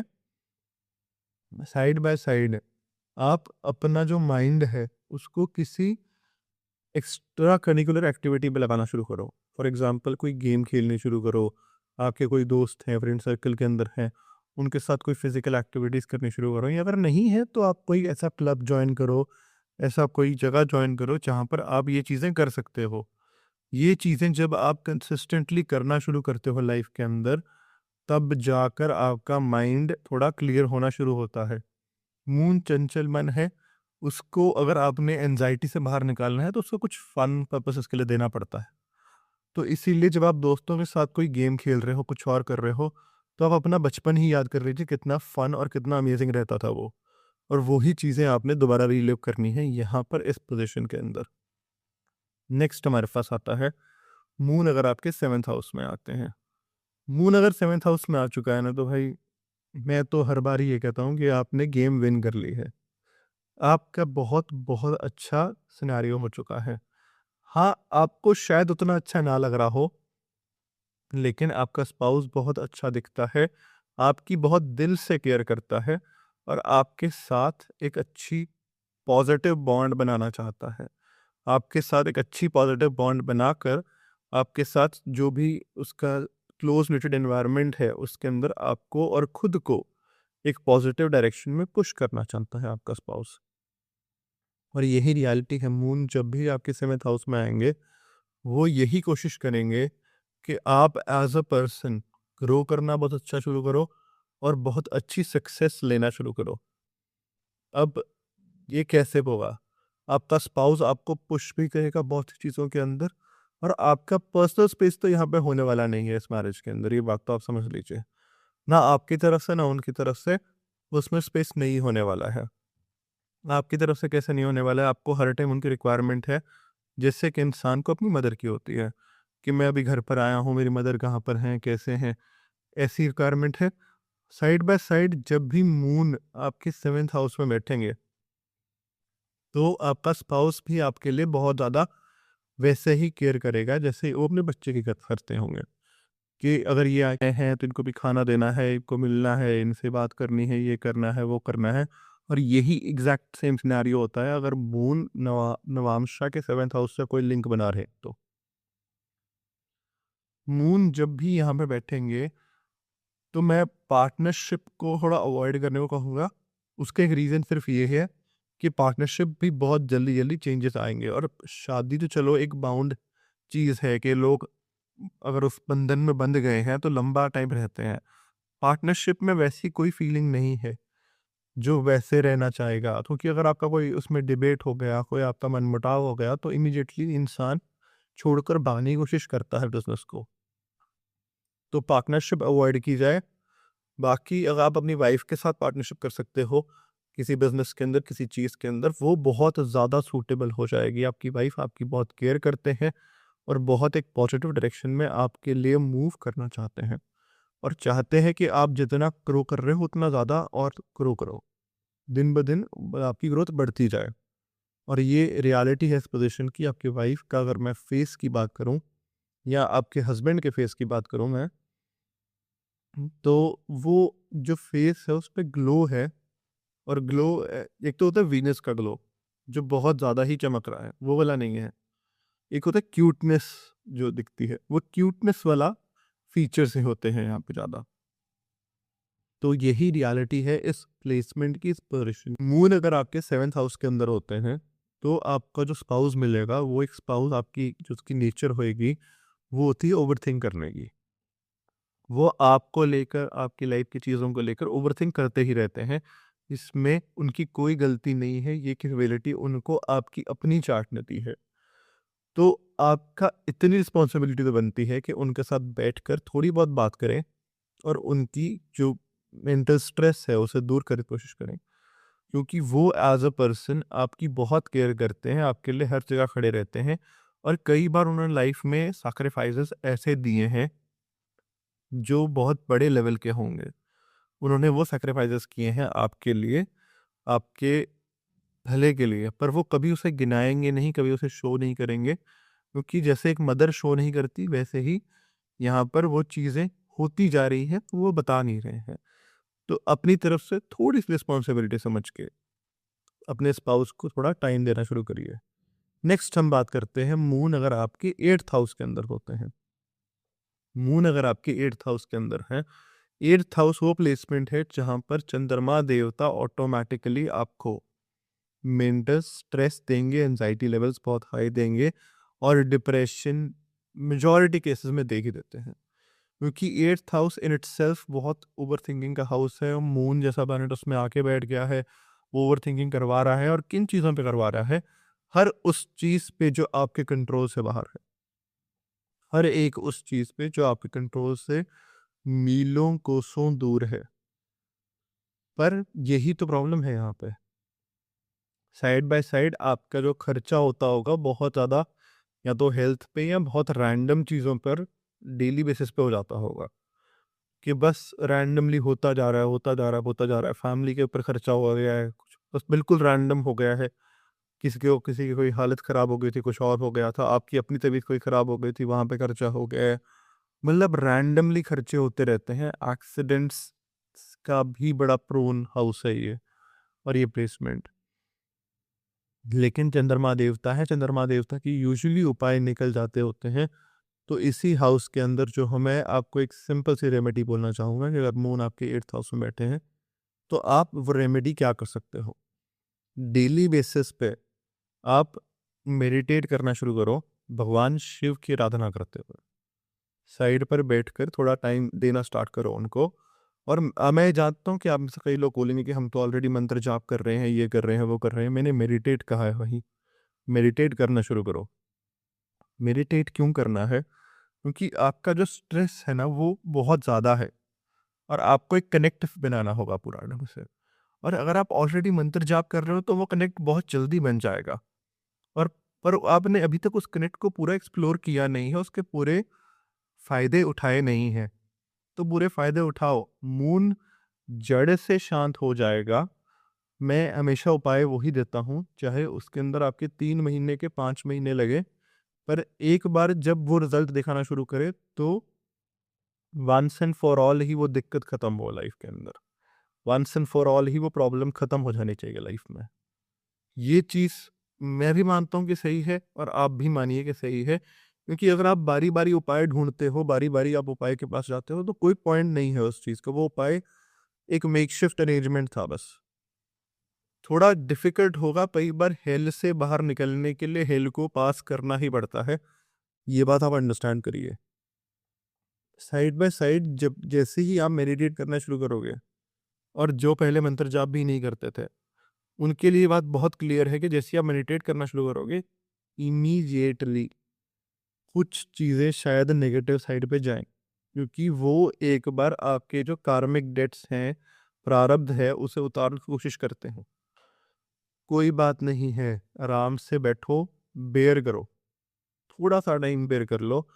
साइड बाय साइड। आप अपना जो माइंड है, उसको किसी एक्स्ट्रा करिकुलर एक्टिविटी में लगाना शुरू करो। फॉर एग्जांपल कोई गेम खेलनी शुरू करो, आपके कोई दोस्त हैं, फ्रेंड सर्कल के अंदर हैं, उनके साथ कोई फिज़िकल एक्टिविटीज़ करनी शुरू करो, या अगर नहीं है तो आप कोई ऐसा क्लब जॉइन करो, ऐसा कोई जगह जॉइन करो जहाँ पर आप ये चीज़ें कर सकते हो। ये चीज़ें जब आप कंसिस्टेंटली करना शुरू करते हो लाइफ़ के अंदर, तब जाकर आपका माइंड थोड़ा क्लियर होना शुरू होता है। मून चंचल मन है, उसको अगर आपने एंग्ज़ायटी से बाहर निकालना है तो उसको कुछ फ़न पर्पस उसके लिए देना पड़ता है। तो इसीलिए जब आप दोस्तों के साथ कोई गेम खेल रहे हो, कुछ और कर रहे हो, तो आप अपना बचपन ही याद कर लीजिए, कितना फ़न और कितना अमेज़िंग रहता था वो। और वही चीज़ें आपने दोबारा रिलिव करनी है यहाँ पर इस पोज़ीशन के अंदर। नेक्स्ट हमारे पास आता है, मून अगर आपके 7th हाउस में आते हैं। मून अगर 7th हाउस में आ चुका है ना, तो भाई मैं तो हर बार ही ये कहता हूँ कि आपने गेम विन कर ली है। आपका बहुत-बहुत अच्छा सिनेरियो हो चुका है। हाँ, आपको शायद उतना अच्छा ना लग रहा हो, लेकिन आपका स्पाउस बहुत अच्छा दिखता है, आपकी बहुत दिल से केयर करता है और आपके साथ एक अच्छी पॉज़िटिव बॉन्ड बनाना चाहता है। आपके साथ एक अच्छी पॉज़िटिव बॉन्ड बनाकर, आपके साथ जो भी उसका क्लोज़ निटेड एनवायरनमेंट है, उसके अंदर आपको और खुद को एक पॉज़िटिव डायरेक्शन में पुश करना चाहता है आपका स्पाउस। और यही रियलिटी है, मून जब भी आपके 7th हाउस में आएँगे, वो यही कोशिश करेंगे कि आप एज़ अ पर्सन ग्रो करना बहुत अच्छा शुरू करो और बहुत अच्छी सक्सेस लेना शुरू करो। अब ये कैसे होगा? आपका स्पाउस आपको पुश भी करेगा बहुत सी चीज़ों के अंदर, और आपका पर्सनल स्पेस तो यहाँ पे होने वाला नहीं है इस मैरिज के अंदर, ये बात तो आप समझ लीजिए। ना आपकी तरफ से, ना उनकी तरफ से उसमें स्पेस नहीं होने वाला है। आपकी तरफ से कैसे नहीं होने वाला है? आपको हर टाइम उनकी रिक्वायरमेंट है, जैसे कि इंसान को अपनी मदर की होती है, कि मैं अभी घर पर आया हूँ, मेरी मदर कहाँ पर हैं, कैसे हैं? ऐसी रिक्वायरमेंट है। साइड बाय साइड जब भी मून आपके 7th हाउस में बैठेंगे, तो आपका स्पाउस भी आपके लिए बहुत ज़्यादा वैसे ही केयर करेगा जैसे वो अपने बच्चे की करते होंगे, कि अगर ये आए हैं तो इनको भी खाना देना है, इनको मिलना है, इनसे बात करनी है, ये करना है, वो करना है। और यही एग्जैक्ट सेम सिनेरियो होता है अगर मून नवांशा के 7th हाउस से कोई लिंक बना रहे तो। मून जब भी यहाँ पे बैठेंगे, तो मैं पार्टनरशिप को थोड़ा अवॉइड करने को कहूँगा। उसका एक रीज़न सिर्फ़ ये है कि पार्टनरशिप भी बहुत जल्दी-जल्दी चेंजेस आएँगे, और शादी तो चलो एक बाउंड चीज़ है कि लोग अगर उस बंधन में बंध गए हैं तो लंबा टाइम रहते हैं। पार्टनरशिप में वैसी कोई फीलिंग नहीं है, जो वैसे रहना चाहेगा, क्योंकि अगर आपका कोई उसमें डिबेट हो गया, कोई आपका मनमुटाव हो गया, तो इमीडिएटली इंसान छोड़कर भागने की कोशिश करता है बिज़नेस को। तो पार्टनरशिप अवॉइड की जाए। बाकी अगर आप अपनी वाइफ़ के साथ पार्टनरशिप कर सकते हो, किसी बिजनेस के अंदर, किसी चीज़ के अंदर, वो बहुत ज़्यादा सूटेबल हो जाएगी। आपकी वाइफ आपकी बहुत केयर करते हैं और बहुत एक पॉजिटिव डायरेक्शन में आपके लिए मूव करना चाहते हैं और चाहते हैं कि आप जितना ग्रो कर रहे हो उतना ज़्यादा और ग्रो करो। दिन ब दिन आपकी ग्रोथ बढ़ती जाए। और ये रियलिटी है इस पोज़ीशन की। आपकी वाइफ़ का अगर मैं फेस की बात करूँ या आपके हस्बैंड के फेस की बात करूँ मैं, तो वो जो फेस है उस पे ग्लो है। और ग्लो एक तो होता है वीनस का ग्लो, जो बहुत ज़्यादा ही चमक रहा है, वो वाला नहीं है। एक होता है क्यूटनेस जो दिखती है, वो क्यूटनेस वाला फीचर्स ही होते हैं यहाँ पे ज़्यादा। तो यही रियलिटी है इस प्लेसमेंट की, इस पोज़ीशन। मून अगर आपके 7th हाउस के अंदर होते हैं, तो आपका जो स्पाउस मिलेगा, वो एक स्पाउस आपकी जो उसकी नेचर होएगी, वो होती है ओवरथिंक करने की। वो आपको लेकर, आपकी लाइफ की चीज़ों को लेकर ओवरथिंक करते ही रहते हैं। इसमें उनकी कोई गलती नहीं है, ये कैपेबिलिटी उनको आपकी अपनी चाटने दी है। तो आपका इतनी रिस्पॉन्सिबिलिटी तो बनती है कि उनके साथ बैठकर थोड़ी बहुत बात करें और उनकी जो मेंटल स्ट्रेस है उसे दूर करने की कोशिश करें। क्योंकि वो एज़ अ पर्सन आपकी बहुत केयर करते हैं, आपके लिए हर जगह खड़े रहते हैं और कई बार उन्होंने लाइफ में सैक्रिफाइसेस ऐसे दिए हैं जो बहुत बड़े लेवल के होंगे। उन्होंने वो सैक्रिफाइसेस किए हैं आपके लिए, आपके भले के लिए, पर वो कभी उसे गिनाएँगे नहीं, कभी उसे शो नहीं करेंगे, क्योंकि जैसे एक मदर शो नहीं करती, वैसे ही यहाँ पर वो चीज़ें होती जा रही हैं, तो वो बता नहीं रहे हैं। तो अपनी तरफ से थोड़ी-सी रिस्पॉन्सिबिलिटी समझ के अपने स्पाउस को थोड़ा टाइम देना शुरू करिए। नेक्स्ट हम बात करते हैं मून अगर आपके 8th हाउस के अंदर होते हैं। मून अगर आपके 8th हाउस के अंदर है, 8th हाउस वो प्लेसमेंट है जहाँ पर चंद्रमा देवता ऑटोमैटिकली आपको मेंटल स्ट्रेस देंगे, एंजाइटी लेवल्स बहुत हाई देंगे और डिप्रेशन मेजॉरिटी केसेस में दे ही देते हैं। क्योंकि 8th हाउस इन इटसेल्फ बहुत ओवरथिंकिंग का हाउस है और मून जैसा प्लैनेट उसमें आके बैठ गया है, वो ओवरथिंकिंग करवा रहा है और किन चीज़ों पे करवा रहा है? हर उस चीज़ पे जो आपके कंट्रोल से बाहर है। हर एक उस चीज़ पे जो आपके कंट्रोल से मीलों कोसों दूर है। पर यही तो प्रॉब्लम है यहाँ पे। साइड बाय साइड आपका जो खर्चा होता होगा बहुत ज़्यादा, या तो हेल्थ पे या बहुत रैंडम चीज़ों पर डेली बेसिस पे हो जाता होगा। कि बस रैंडमली होता जा रहा है, होता जा रहा है, होता जा रहा है। फैमिली के ऊपर खर्चा हो गया है, कुछ बस बिल्कुल रैंडम हो गया है। किसी की कोई हालत ख़राब हो गई थी, कुछ और हो गया था। आपकी अपनी तबीयत कोई ख़राब हो गई थी, वहाँ पे खर्चा हो गया है। मतलब रैंडमली खर्चे होते रहते हैं। एक्सीडेंट्स का भी बड़ा प्रोन हाउस है ये और ये प्लेसमेंट। लेकिन चंद्रमा देवता है, चंद्रमा देवता की यूजुअली उपाय निकल जाते होते हैं। तो इसी हाउस के अंदर जो मैं आपको एक सिंपल सी रेमेडी बोलना चाहूँगा कि अगर मून आपके 8th हाउस में बैठे हैं, तो आप वो रेमेडी क्या कर सकते हो? डेली बेसिस पे आप मेडिटेट करना शुरू करो, भगवान शिव की आराधना करते हुए। साइड पर बैठकर थोड़ा टाइम देना स्टार्ट करो उनको। और मैं जानता हूँ कि आप में से कई लोग बोलेंगे कि हम तो ऑलरेडी मंत्र जाप कर रहे हैं, ये कर रहे हैं, वो कर रहे हैं। मैंने मेडिटेट कहा है वहीं, मेडिटेट करना शुरू करो। मेडिटेट क्यों करना है? क्योंकि आपका जो स्ट्रेस है ना, वो बहुत ज़्यादा है और आपको एक कनेक्ट बनाना होगा पूरा ढंग से। और अगर आप ऑलरेडी मंत्र जाप कर रहे हो, तो वो कनेक्ट बहुत जल्दी बन जाएगा। और पर आपने अभी तक उस कनेक्ट को पूरा एक्सप्लोर किया नहीं है, उसके पूरे फ़ायदे उठाए नहीं हैं। तो पूरे फ़ायदे उठाओ, मून जड़ से शांत हो जाएगा। मैं हमेशा उपाय वही देता हूँ, चाहे उसके अंदर आपके 3 महीने के 5 महीने लगे, पर एक बार जब वो रिज़ल्ट दिखाना शुरू करे, तो वन्स एंड फॉर ऑल ही वो दिक्कत खत्म हो लाइफ के अंदर। वन्स एंड फॉर ऑल ही वो प्रॉब्लम खत्म हो जानी चाहिए लाइफ में। ये चीज़ मैं भी मानता हूँ कि सही है और आप भी मानिए कि सही है। क्योंकि अगर आप बारी-बारी उपाय ढूँढते हो, बारी-बारी आप उपाय के पास जाते हो, तो कोई पॉइंट नहीं है उस चीज़ का। वो उपाय एक मेकशिफ्ट अरेंजमेंट था बस। थोड़ा डिफ़िकल्ट होगा कई बार, हेल से बाहर निकलने के लिए हेल को पास करना ही पड़ता है। ये बात आप अंडरस्टैंड करिए। साइड बाय साइड जब जैसे ही आप मेडिटेट करना शुरू करोगे, और जो पहले मंत्र जाप भी नहीं करते थे, उनके लिए बात बहुत क्लियर है कि जैसे ही आप मेडिटेट करना शुरू करोगे, इमीडिएटली कुछ चीज़ें शायद नेगेटिव साइड पे जाएँ। क्योंकि वो एक बार आपके जो कार्मिक डेट्स हैं, प्रारब्ध है उसे उतारने की कोशिश करते हैं। कोई बात नहीं है, आराम से बैठो, बेयर करो, थोड़ा सा टाइम बेयर कर लो।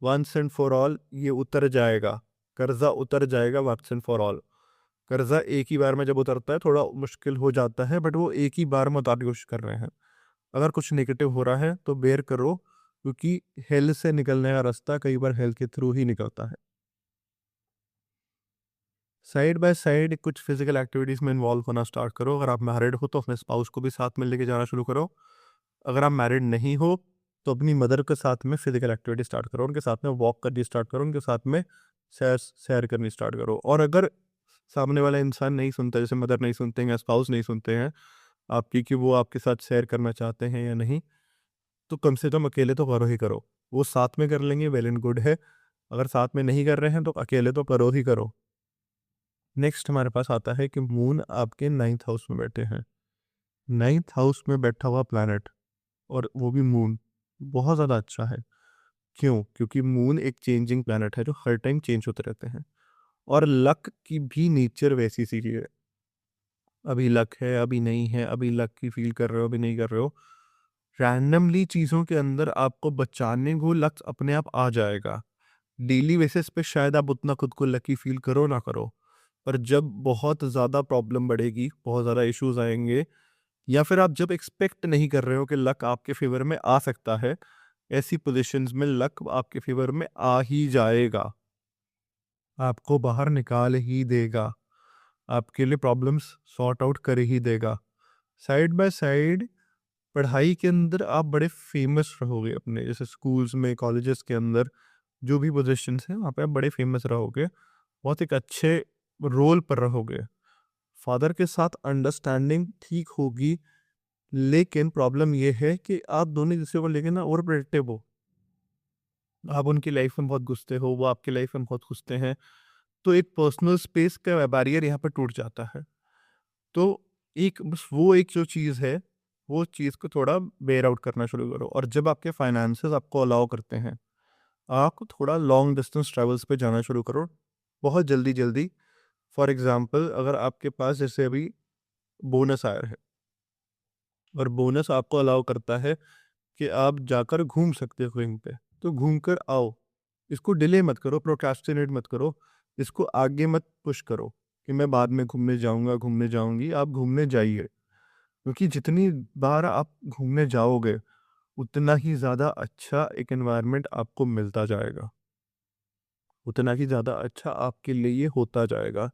वंस एंड फॉर ऑल ये उतर जाएगा, कर्जा उतर जाएगा वंस एंड फॉर ऑल। कर्जा एक ही बार में जब उतरता है थोड़ा मुश्किल हो जाता है, बट वो एक ही बार में उतारने की कोशिश कर रहे हैं। अगर कुछ नेगेटिव हो रहा है तो बेयर करो, क्योंकि हेल से निकलने का रास्ता कई बार हेल के थ्रू ही निकलता है। साइड बाय साइड कुछ फिजिकल एक्टिविटीज में इन्वॉल्व होना स्टार्ट करो। अगर आप मैरिड हो तो अपने स्पाउस को भी साथ में लेके जाना शुरू करो। अगर आप मैरिड नहीं हो तो अपनी मदर के साथ में फिजिकल एक्टिविटी स्टार्ट करो, उनके साथ में वॉक करनी स्टार्ट करो, उनके साथ में सैर सैर करनी स्टार्ट करो। और अगर सामने वाला इंसान नहीं सुनता, जैसे मदर नहीं सुनते हैं या स्पाउस नहीं सुनते हैं आपकी कि वो आपके साथ शेयर करना चाहते हैं या नहीं, तो कम से कम अकेले तो करो ही करो। वो साथ में कर लेंगे, वेल एंड गुड है। अगर साथ में नहीं कर रहे हैं तो अकेले तो करो ही करो। नेक्स्ट हमारे पास आता है कि मून आपके 9th हाउस में बैठे हैं। 9th हाउस में बैठा हुआ प्लैनेट, और वो भी मून, बहुत ज़्यादा अच्छा है। क्यों? क्योंकि मून एक चेंजिंग प्लैनेट है जो हर टाइम चेंज होते रहते हैं। और लक की भी नेचर वैसी सी है। अभी लक है, अभी नहीं है, अभी लक की फील कर रहे हो, अभी नहीं कर रहे हो। रैंडमली चीज़ों के अंदर आपको बचाने को लक अपने आप आ जाएगा। डेली बेसिस पे शायद आप उतना खुद को लकी फील करो ना करो, पर जब बहुत ज़्यादा प्रॉब्लम बढ़ेगी, बहुत ज़्यादा इश्यूज आएंगे, या फिर आप जब एक्सपेक्ट नहीं कर रहे हो कि लक आपके फेवर में आ सकता है, ऐसी पोजीशंस में लक आपके फेवर में आ ही जाएगा, आपको बाहर निकाल ही देगा, आपके लिए प्रॉब्लम्स सॉर्ट आउट कर ही देगा। साइड बाय साइड पढ़ाई के अंदर आप बड़े फेमस रहोगे अपने, जैसे स्कूल्स में, कॉलेजेस के अंदर जो भी पोजीशंस हैं वहाँ पे आप बड़े फेमस रहोगे, बहुत एक अच्छे रोल पर रहोगे। फादर के साथ अंडरस्टैंडिंग ठीक होगी, लेकिन प्रॉब्लम ये है कि आप दोनों दूसरे को लेके ना ओवर प्रोटेक्टिव हो। आप उनकी लाइफ में बहुत घुसते हो, वो आपकी लाइफ में बहुत घुसते हैं, तो एक पर्सनल स्पेस का बैरियर यहाँ पर टूट जाता है। तो एक बस वो एक जो चीज़ है, वो चीज़ को थोड़ा बेयर आउट करना शुरू करो। और जब आपके फाइनेंसेस आपको अलाउ करते हैं, आप थोड़ा लॉन्ग डिस्टेंस ट्रैवल्स पे जाना शुरू करो, बहुत जल्दी जल्दी। फॉर एग्जांपल, अगर आपके पास जैसे अभी बोनस आया है, और बोनस आपको अलाउ करता है कि आप जाकर घूम सकते हो कहीं पे, तो घूम कर आओ। इसको डिले मत करो, प्रोक्रास्टिनेट मत करो, इसको आगे मत पुश करो कि मैं बाद में घूमने जाऊंगा, घूमने जाऊंगी। आप घूमने जाइए, क्योंकि जितनी बार आप घूमने जाओगे उतना ही ज़्यादा अच्छा एक एनवायरनमेंट आपको मिलता जाएगा, उतना ही ज़्यादा अच्छा आपके लिए ये होता जाएगा।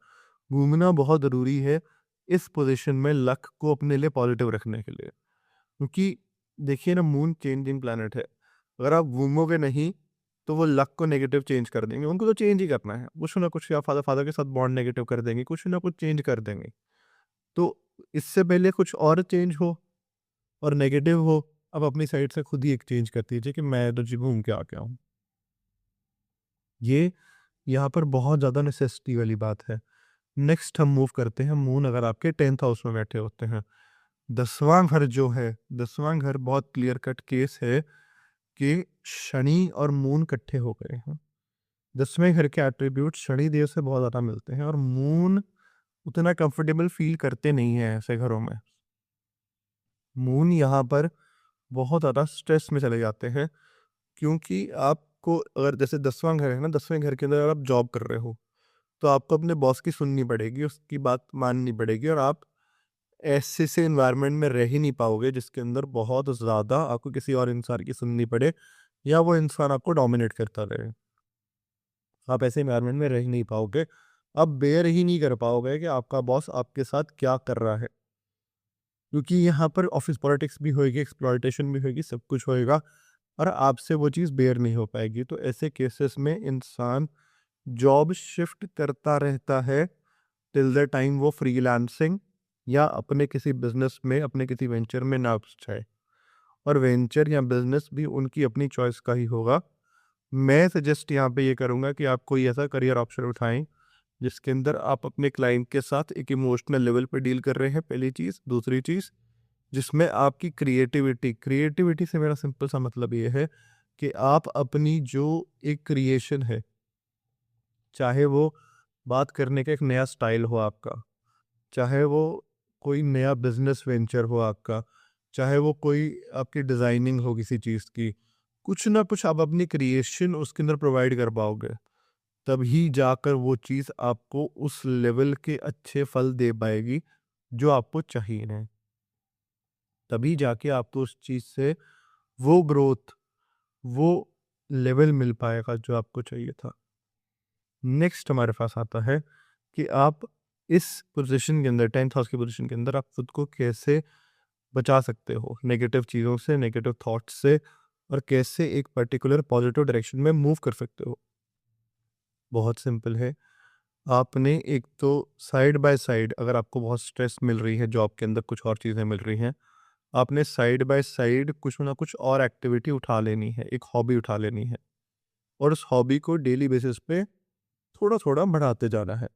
घूमना बहुत ज़रूरी है इस पोजीशन में लक को अपने लिए पॉजिटिव रखने के लिए, क्योंकि देखिए ना, मून चेंजिंग प्लैनेट है। अगर आप घूमोगे नहीं तो वो लक को नेगेटिव चेंज कर देंगे, उनको तो चेंज ही करना है कुछ ना कुछ, या फादर फादर के साथ बॉन्ड नेगेटिव कर देंगे, कुछ ना कुछ चेंज कर देंगे। तो इससे पहले कुछ और चेंज हो और नेगेटिव हो, अब अपनी साइड से खुद ही एक चेंज कर दीजिए कि मैं तो जी घूम के आ गया हूँ। ये यहाँ पर बहुत ज़्यादा नेसेसिटी वाली बात है। नेक्स्ट हम मूव करते हैं, मून अगर आपके 10th हाउस में बैठे होते हैं। 10वां घर जो है, 10वां घर बहुत क्लियर कट केस है कि शनि और मून इकट्ठे हो गए हैं। 10वें घर के एट्रीब्यूट शनि देव से बहुत ज़्यादा मिलते हैं, और मून उतना कंफर्टेबल फील करते नहीं है ऐसे घरों में। मून यहाँ पर बहुत ज़्यादा स्ट्रेस में चले जाते हैं, क्योंकि आपको अगर जैसे 10वां घर है ना, 10वें घर के अंदर अगर आप जॉब कर रहे हो तो आपको अपने बॉस की सुननी पड़ेगी, उसकी बात माननी पड़ेगी, और आप ऐसे से एनवायरनमेंट में रह ही नहीं पाओगे जिसके अंदर बहुत ज़्यादा आपको किसी और इंसान की सुननी पड़े, या वो इंसान आपको डोमिनेट करता रहे। आप ऐसे एनवायरनमेंट में रह ही नहीं पाओगे, आप बेयर ही नहीं कर पाओगे कि आपका बॉस आपके साथ क्या कर रहा है, क्योंकि यहाँ पर ऑफिस पॉलिटिक्स भी होएगी, एक्सप्लॉयटेशन भी होएगी, सब कुछ होएगा, और आपसे वो चीज़ बेयर नहीं हो पाएगी। तो ऐसे केसेस में इंसान जॉब शिफ्ट करता रहता है टिल द टाइम वो फ्रीलांसिंग या अपने किसी बिजनेस में, अपने किसी वेंचर में ना घुस जाए। और वेंचर या बिजनेस भी उनकी अपनी चॉइस का ही होगा। मैं सजेस्ट यहाँ पे ये करूँगा कि आप कोई ऐसा करियर ऑप्शन उठाएं जिसके अंदर आप अपने क्लाइंट के साथ एक इमोशनल लेवल पे डील कर रहे हैं, पहली चीज़। दूसरी चीज़, जिसमें आपकी क्रिएटिविटी, क्रिएटिविटी से मेरा सिंपल सा मतलब ये है कि आप अपनी जो एक क्रिएशन है, चाहे वो बात करने का एक नया स्टाइल हो आपका, चाहे वो कोई नया बिजनेस वेंचर हो आपका, चाहे वो कोई आपकी डिज़ाइनिंग हो किसी चीज़ की, कुछ ना कुछ आप अपनी क्रिएशन उसके अंदर प्रोवाइड कर पाओगे। तभी जाकर वो चीज़ आपको उस लेवल के अच्छे फल दे पाएगी जो आपको चाहिए है। तभी जाके आपको उस चीज़ से वो ग्रोथ, वो लेवल मिल पाएगा जो आपको चाहिए था। नेक्स्ट हमारे पास आता है कि आप इस पोज़ीशन के अंदर 10th हाउस की पोज़ीशन के अंदर आप खुद को कैसे बचा सकते हो नेगेटिव चीज़ों से, नेगेटिव थॉट्स से, और कैसे एक पर्टिकुलर पॉजिटिव डायरेक्शन में मूव कर सकते हो। बहुत सिंपल है। आपने एक तो साइड बाय साइड, अगर आपको बहुत स्ट्रेस मिल रही है जॉब के अंदर, कुछ और चीज़ें मिल रही हैं, आपने साइड बाय साइड कुछ ना कुछ और एक्टिविटी उठा लेनी है, एक हॉबी उठा लेनी है, और उस हॉबी को डेली बेसिस पे थोड़ा-थोड़ा बढ़ाते जाना है।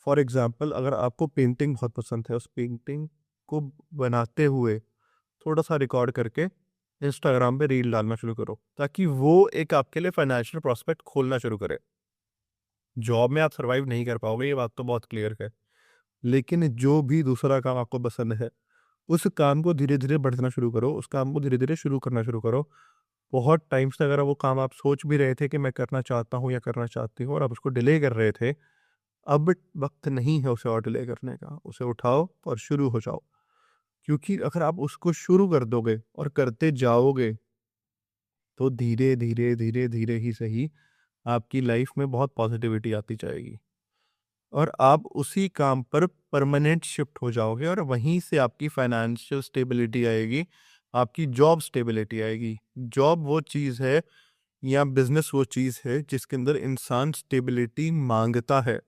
फॉर एग्ज़ाम्पल, अगर आपको पेंटिंग बहुत पसंद है, उस पेंटिंग को बनाते हुए थोड़ा-सा रिकॉर्ड करके इंस्टाग्राम पे रील डालना शुरू करो, ताकि वो एक आपके लिए फाइनेंशियल प्रॉस्पेक्ट खोलना शुरू करे। जॉब में आप सर्वाइव नहीं कर पाओगे, ये बात तो बहुत क्लियर है। लेकिन जो भी दूसरा काम आपको पसंद है, उस काम को धीरे-धीरे बढ़ाना शुरू करो, उस काम को धीरे-धीरे शुरू करना शुरू करो। बहुत टाइम से अगर वो काम आप सोच भी रहे थे कि मैं करना चाहता हूँ या करना चाहती हूँ, और आप उसको डिले कर रहे थे, अब वक़्त नहीं है उसे और डिले करने का। उसे उठाओ और शुरू हो जाओ। क्योंकि अगर आप उसको शुरू कर दोगे और करते जाओगे, तो धीरे-धीरे, धीरे-धीरे ही सही, आपकी लाइफ़ में बहुत पॉज़िटिविटी आती जाएगी। और आप उसी काम पर परमानेंट शिफ्ट हो जाओगे, और वहीं से आपकी फाइनेंशियल स्टेबिलिटी आएगी, आपकी जॉब स्टेबिलिटी आएगी। जॉब वो चीज़ है, या बिज़नेस वो चीज़ है जिसके अंदर इंसान स्टेबिलिटी माँगता है,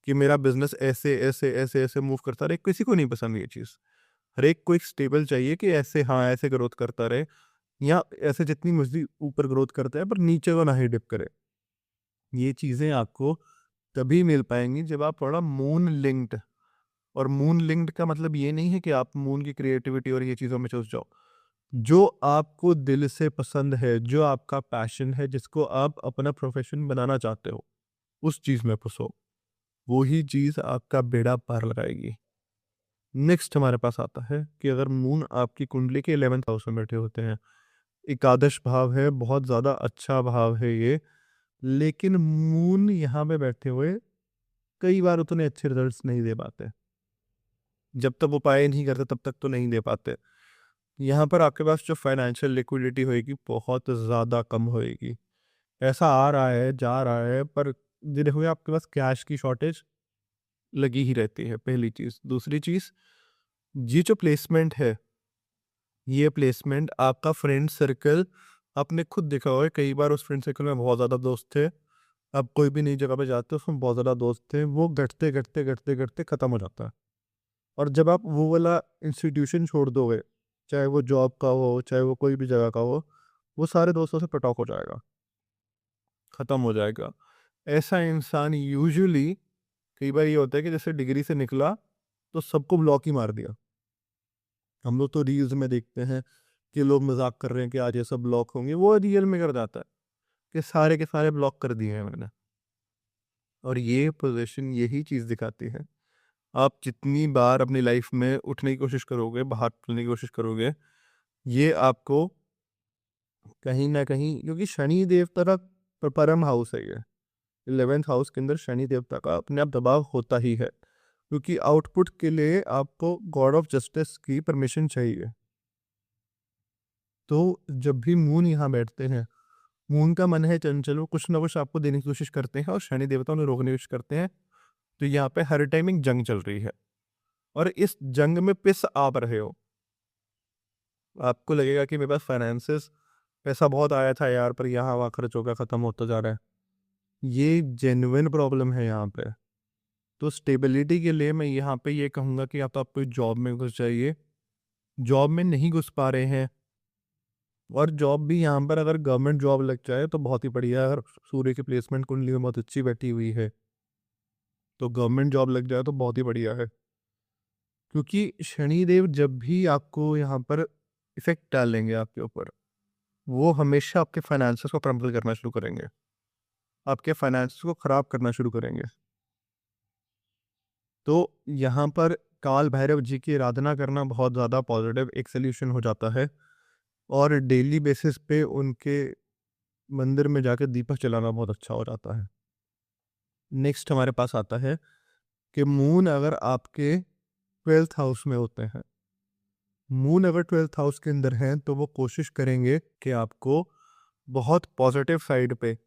कि मेरा बिज़नेस ऐसे, ऐसे, ऐसे, ऐसे मूव करता रहे। किसी को नहीं पसंद ये चीज़। हर एक को एक स्टेबल चाहिए कि ऐसे, हाँ, ऐसे ग्रोथ करता रहे, या ऐसे जितनी मर्ज़ी ऊपर ग्रोथ करता है पर नीचे को ना ही डिप करे। ये चीज़ें आपको तभी मिल पाएँगी जब आप थोड़ा मून लिंक्ड, और मून लिंक्ड का मतलब ये नहीं है कि आप मून की क्रिएटिविटी और ये चीज़ों में चूस जाओ। जो आपको दिल से पसंद है, जो आपका पैशन है, जिसको आप अपना प्रोफ़ेशन बनाना चाहते हो, उस चीज़ में घुसो। वो ही चीज़ आपका बेड़ा पार लगाएगी। नेक्स्ट हमारे पास आता है कि अगर मून आपकी कुंडली के 11th हाउस में बैठे होते हैं, एकादश भाव है, बहुत ज़्यादा अच्छा भाव है ये, लेकिन मून यहाँ पे बैठे हुए कई बार उतने अच्छे रिज़ल्ट्स नहीं दे पाते। जब तक उपाय नहीं करते तब तक तो नहीं दे पाते। यहाँ पर आपके पास जो फाइनेंशियल लिक्विडिटी होएगी बहुत ज़्यादा कम होएगी। पैसा आ रहा है, जा रहा है, पर धीरे हुए आपके पास कैश की शॉर्टेज लगी ही रहती है, पहली चीज़। दूसरी चीज़, ये जो प्लेसमेंट है, ये प्लेसमेंट आपका फ्रेंड सर्कल, आपने खुद देखा होगा कई बार उस फ्रेंड सर्कल में बहुत ज़्यादा दोस्त थे। आप कोई भी नई जगह पे जाते हो उसमें बहुत ज़्यादा दोस्त थे, वो घटते, घटते, घटते, घटते खत्म हो जाता है। और जब आप वो वाला इंस्टीट्यूशन छोड़ दोगे, चाहे वो जॉब का हो, चाहे वो कोई भी जगह का हो, वो सारे दोस्तों से कट ऑफ हो जाएगा, खत्म हो जाएगा। ऐसा इंसान यूजुअली, कई बार ये होता है कि जैसे डिग्री से निकला, तो सबको ब्लॉक ही मार दिया। हम लोग तो रील्स में देखते हैं कि लोग मज़ाक कर रहे हैं कि आज ये सब ब्लॉक होंगे, वो रियल में कर जाता है कि सारे के सारे ब्लॉक कर दिए हैं मैंने। और ये पोज़ीशन यही चीज़ दिखाती है। आप जितनी बार अपनी लाइफ़ में उठने की कोशिश करोगे, बाहर निकलने की कोशिश करोगे, ये आपको कहीं न कहीं, क्योंकि शनि देवता का परम हाउस है ये। 11th हाउस के अंदर शनि देवता का अपने आप दबाव होता ही है। क्योंकि आउटपुट के लिए आपको गॉड ऑफ जस्टिस की परमिशन चाहिए। तो जब भी मून यहाँ बैठते हैं, मून का मन है चंचल, वो कुछ ना कुछ आपको देने की कोशिश करते हैं, और शनि देवता उन्हें रोकने की कोशिश करते हैं। तो यहाँ पे हर टाइम एक जंग चल रही है, और इस जंग में पिस आप रहे हो। आपको लगेगा कि मेरे पास फाइनेंसेस, पैसा बहुत आया था यार, पर यहाँ वहाँ खर्च हो गया, खत्म होता जा रहा है। ये जेन्युइन प्रॉब्लम है यहाँ पे। तो स्टेबिलिटी के लिए मैं यहाँ पे ये कहूँगा कि आप कोई जॉब में घुस जाइए। जॉब में नहीं घुस पा रहे हैं, और जॉब भी यहाँ पर अगर गवर्नमेंट जॉब लग जाए तो बहुत ही बढ़िया। अगर सूर्य की प्लेसमेंट कुंडली में बहुत अच्छी बैठी हुई है, तो गवर्नमेंट जॉब लग जाए तो बहुत ही बढ़िया है। क्योंकि शनिदेव जब भी आपको यहाँ पर इफ़ेक्ट डालेंगे आपके ऊपर, वो हमेशा आपके फाइनेंसेस को क्रम्बल करना शुरू करेंगे। आपके फाइनेंसेस को खराब करना शुरू करेंगे। तो यहाँ पर काल भैरव जी की आराधना करना बहुत ज़्यादा पॉजिटिव एक सॉल्यूशन हो जाता है, और डेली बेसिस पे उनके मंदिर में जाकर दीपक जलाना बहुत अच्छा हो जाता है। नेक्स्ट हमारे पास आता है कि मून अगर आपके 12th हाउस में होते हैं, मून अगर 12th हाउस के अंदर हैं, तो वो कोशिश करेंगे कि आपको बहुत पॉजिटिव साइड पे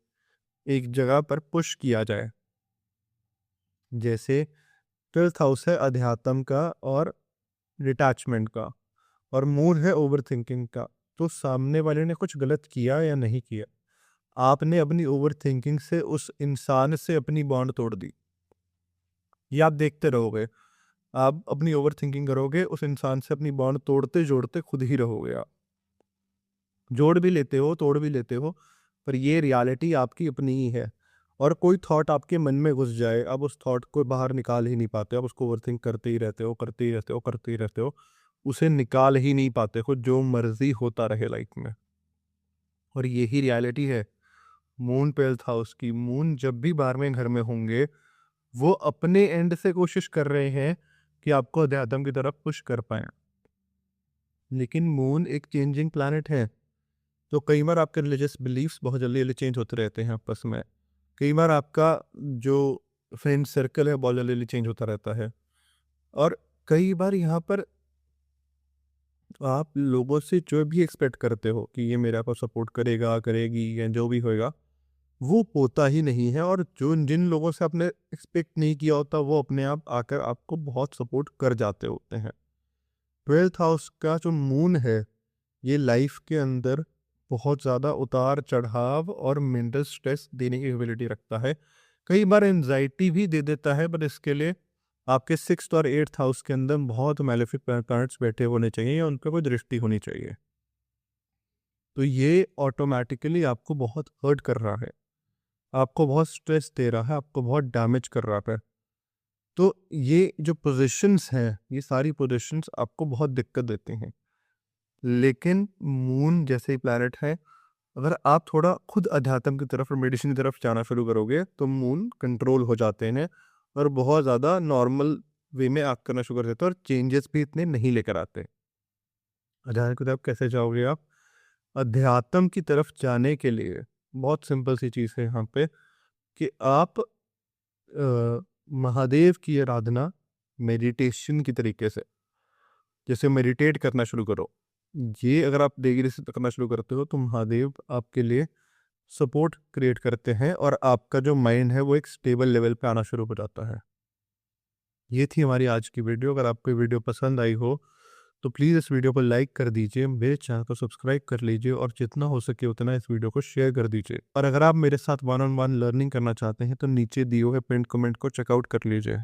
एक जगह पर पुश किया जाए। जैसे 12th हाउस है अध्यात्म का और डिटैचमेंट का, और मून है ओवर थिंकिंग का। तो सामने वाले ने कुछ गलत किया या नहीं किया, आपने अपनी ओवर थिंकिंग से उस इंसान से अपनी बॉन्ड तोड़ दी, ये आप देखते रहोगे। आप अपनी ओवर थिंकिंग करोगे, उस इंसान से अपनी बॉन्ड तोड़ते जोड़ते खुद ही रहोगे आप। जोड़ भी लेते हो, तोड़ भी लेते हो, पर ये रियलिटी आपकी अपनी ही है। और कोई थॉट आपके मन में घुस जाए, अब उस थॉट को बाहर निकाल ही नहीं पाते, आप उसको ओवरथिंक करते ही रहते हो, करते ही रहते हो, करते ही रहते हो, उसे निकाल ही नहीं पाते हो, जो मर्जी होता रहे लाइफ में। और यही रियलिटी है मून 12th हाउस की। मून जब भी 12वें घर में होंगे, वो अपने एंड से कोशिश कर रहे हैं कि आपको अध्यात्म की तरफ पुश कर पाए, लेकिन मून एक चेंजिंग प्लैनेट है। तो कई बार आपके रिलीजियस बिलीफ्स बहुत जल्दी जल्दी चेंज होते रहते हैं आपस में। कई बार आपका जो फ्रेंड सर्कल है बहुत जल्दी जल्दी चेंज होता रहता है, और कई बार यहाँ पर आप लोगों से जो भी एक्सपेक्ट करते हो कि ये मेरा को सपोर्ट करेगा, करेगी, या जो भी होएगा, वो होता ही नहीं है। और जो जिन लोगों से आपने एक्सपेक्ट नहीं किया होता, वो अपने आप आकर आपको बहुत सपोर्ट कर जाते होते हैं। 12th हाउस का जो मून है, ये लाइफ के अंदर बहुत ज़्यादा उतार चढ़ाव और मेंटल स्ट्रेस देने की एबिलिटी रखता है। कई बार एंजाइटी भी दे देता है, पर इसके लिए आपके 6th और 8th हाउस के अंदर बहुत मैलेफिक प्लैनेट्स बैठे होने चाहिए, या उन पर कोई दृष्टि होनी चाहिए। तो ये ऑटोमेटिकली आपको बहुत हर्ट कर रहा है, आपको बहुत स्ट्रेस दे रहा है, आपको बहुत डैमेज कर रहा है। तो ये जो पोजीशंस हैं, ये सारी पोजीशंस आपको बहुत दिक्कत देती हैं। लेकिन मून जैसे ही प्लैनेट है, अगर आप थोड़ा खुद अध्यात्म की तरफ और मेडिसिन की तरफ जाना शुरू करोगे, तो मून कंट्रोल हो जाते हैं और बहुत ज़्यादा नॉर्मल वे में एक्ट करना शुरू कर देते हैं, और चेंजेस भी इतने नहीं लेकर आते। अध्यात्म की तरफ कैसे जाओगे आप? अध्यात्म की तरफ जाने के लिए बहुत सिंपल सी चीज़ है यहाँ पे, कि आप महादेव की आराधना मेडिटेशन की तरीके से, जैसे मेडिटेट करना शुरू करो। ये अगर आप धीरे से करना शुरू करते हो, तो महादेव आपके लिए सपोर्ट क्रिएट करते हैं, और आपका जो माइंड है वो एक स्टेबल लेवल पे आना शुरू हो जाता है। ये थी हमारी आज की वीडियो। अगर आपको ये वीडियो पसंद आई हो, तो प्लीज़ इस वीडियो को लाइक कर दीजिए, मेरे चैनल को सब्सक्राइब कर लीजिए, और जितना हो सके उतना इस वीडियो को शेयर कर दीजिए। और अगर आप मेरे साथ वन ऑन वन लर्निंग करना चाहते हैं, तो नीचे दिए हुए पिन कमेंट को चेकआउट कर लीजिए।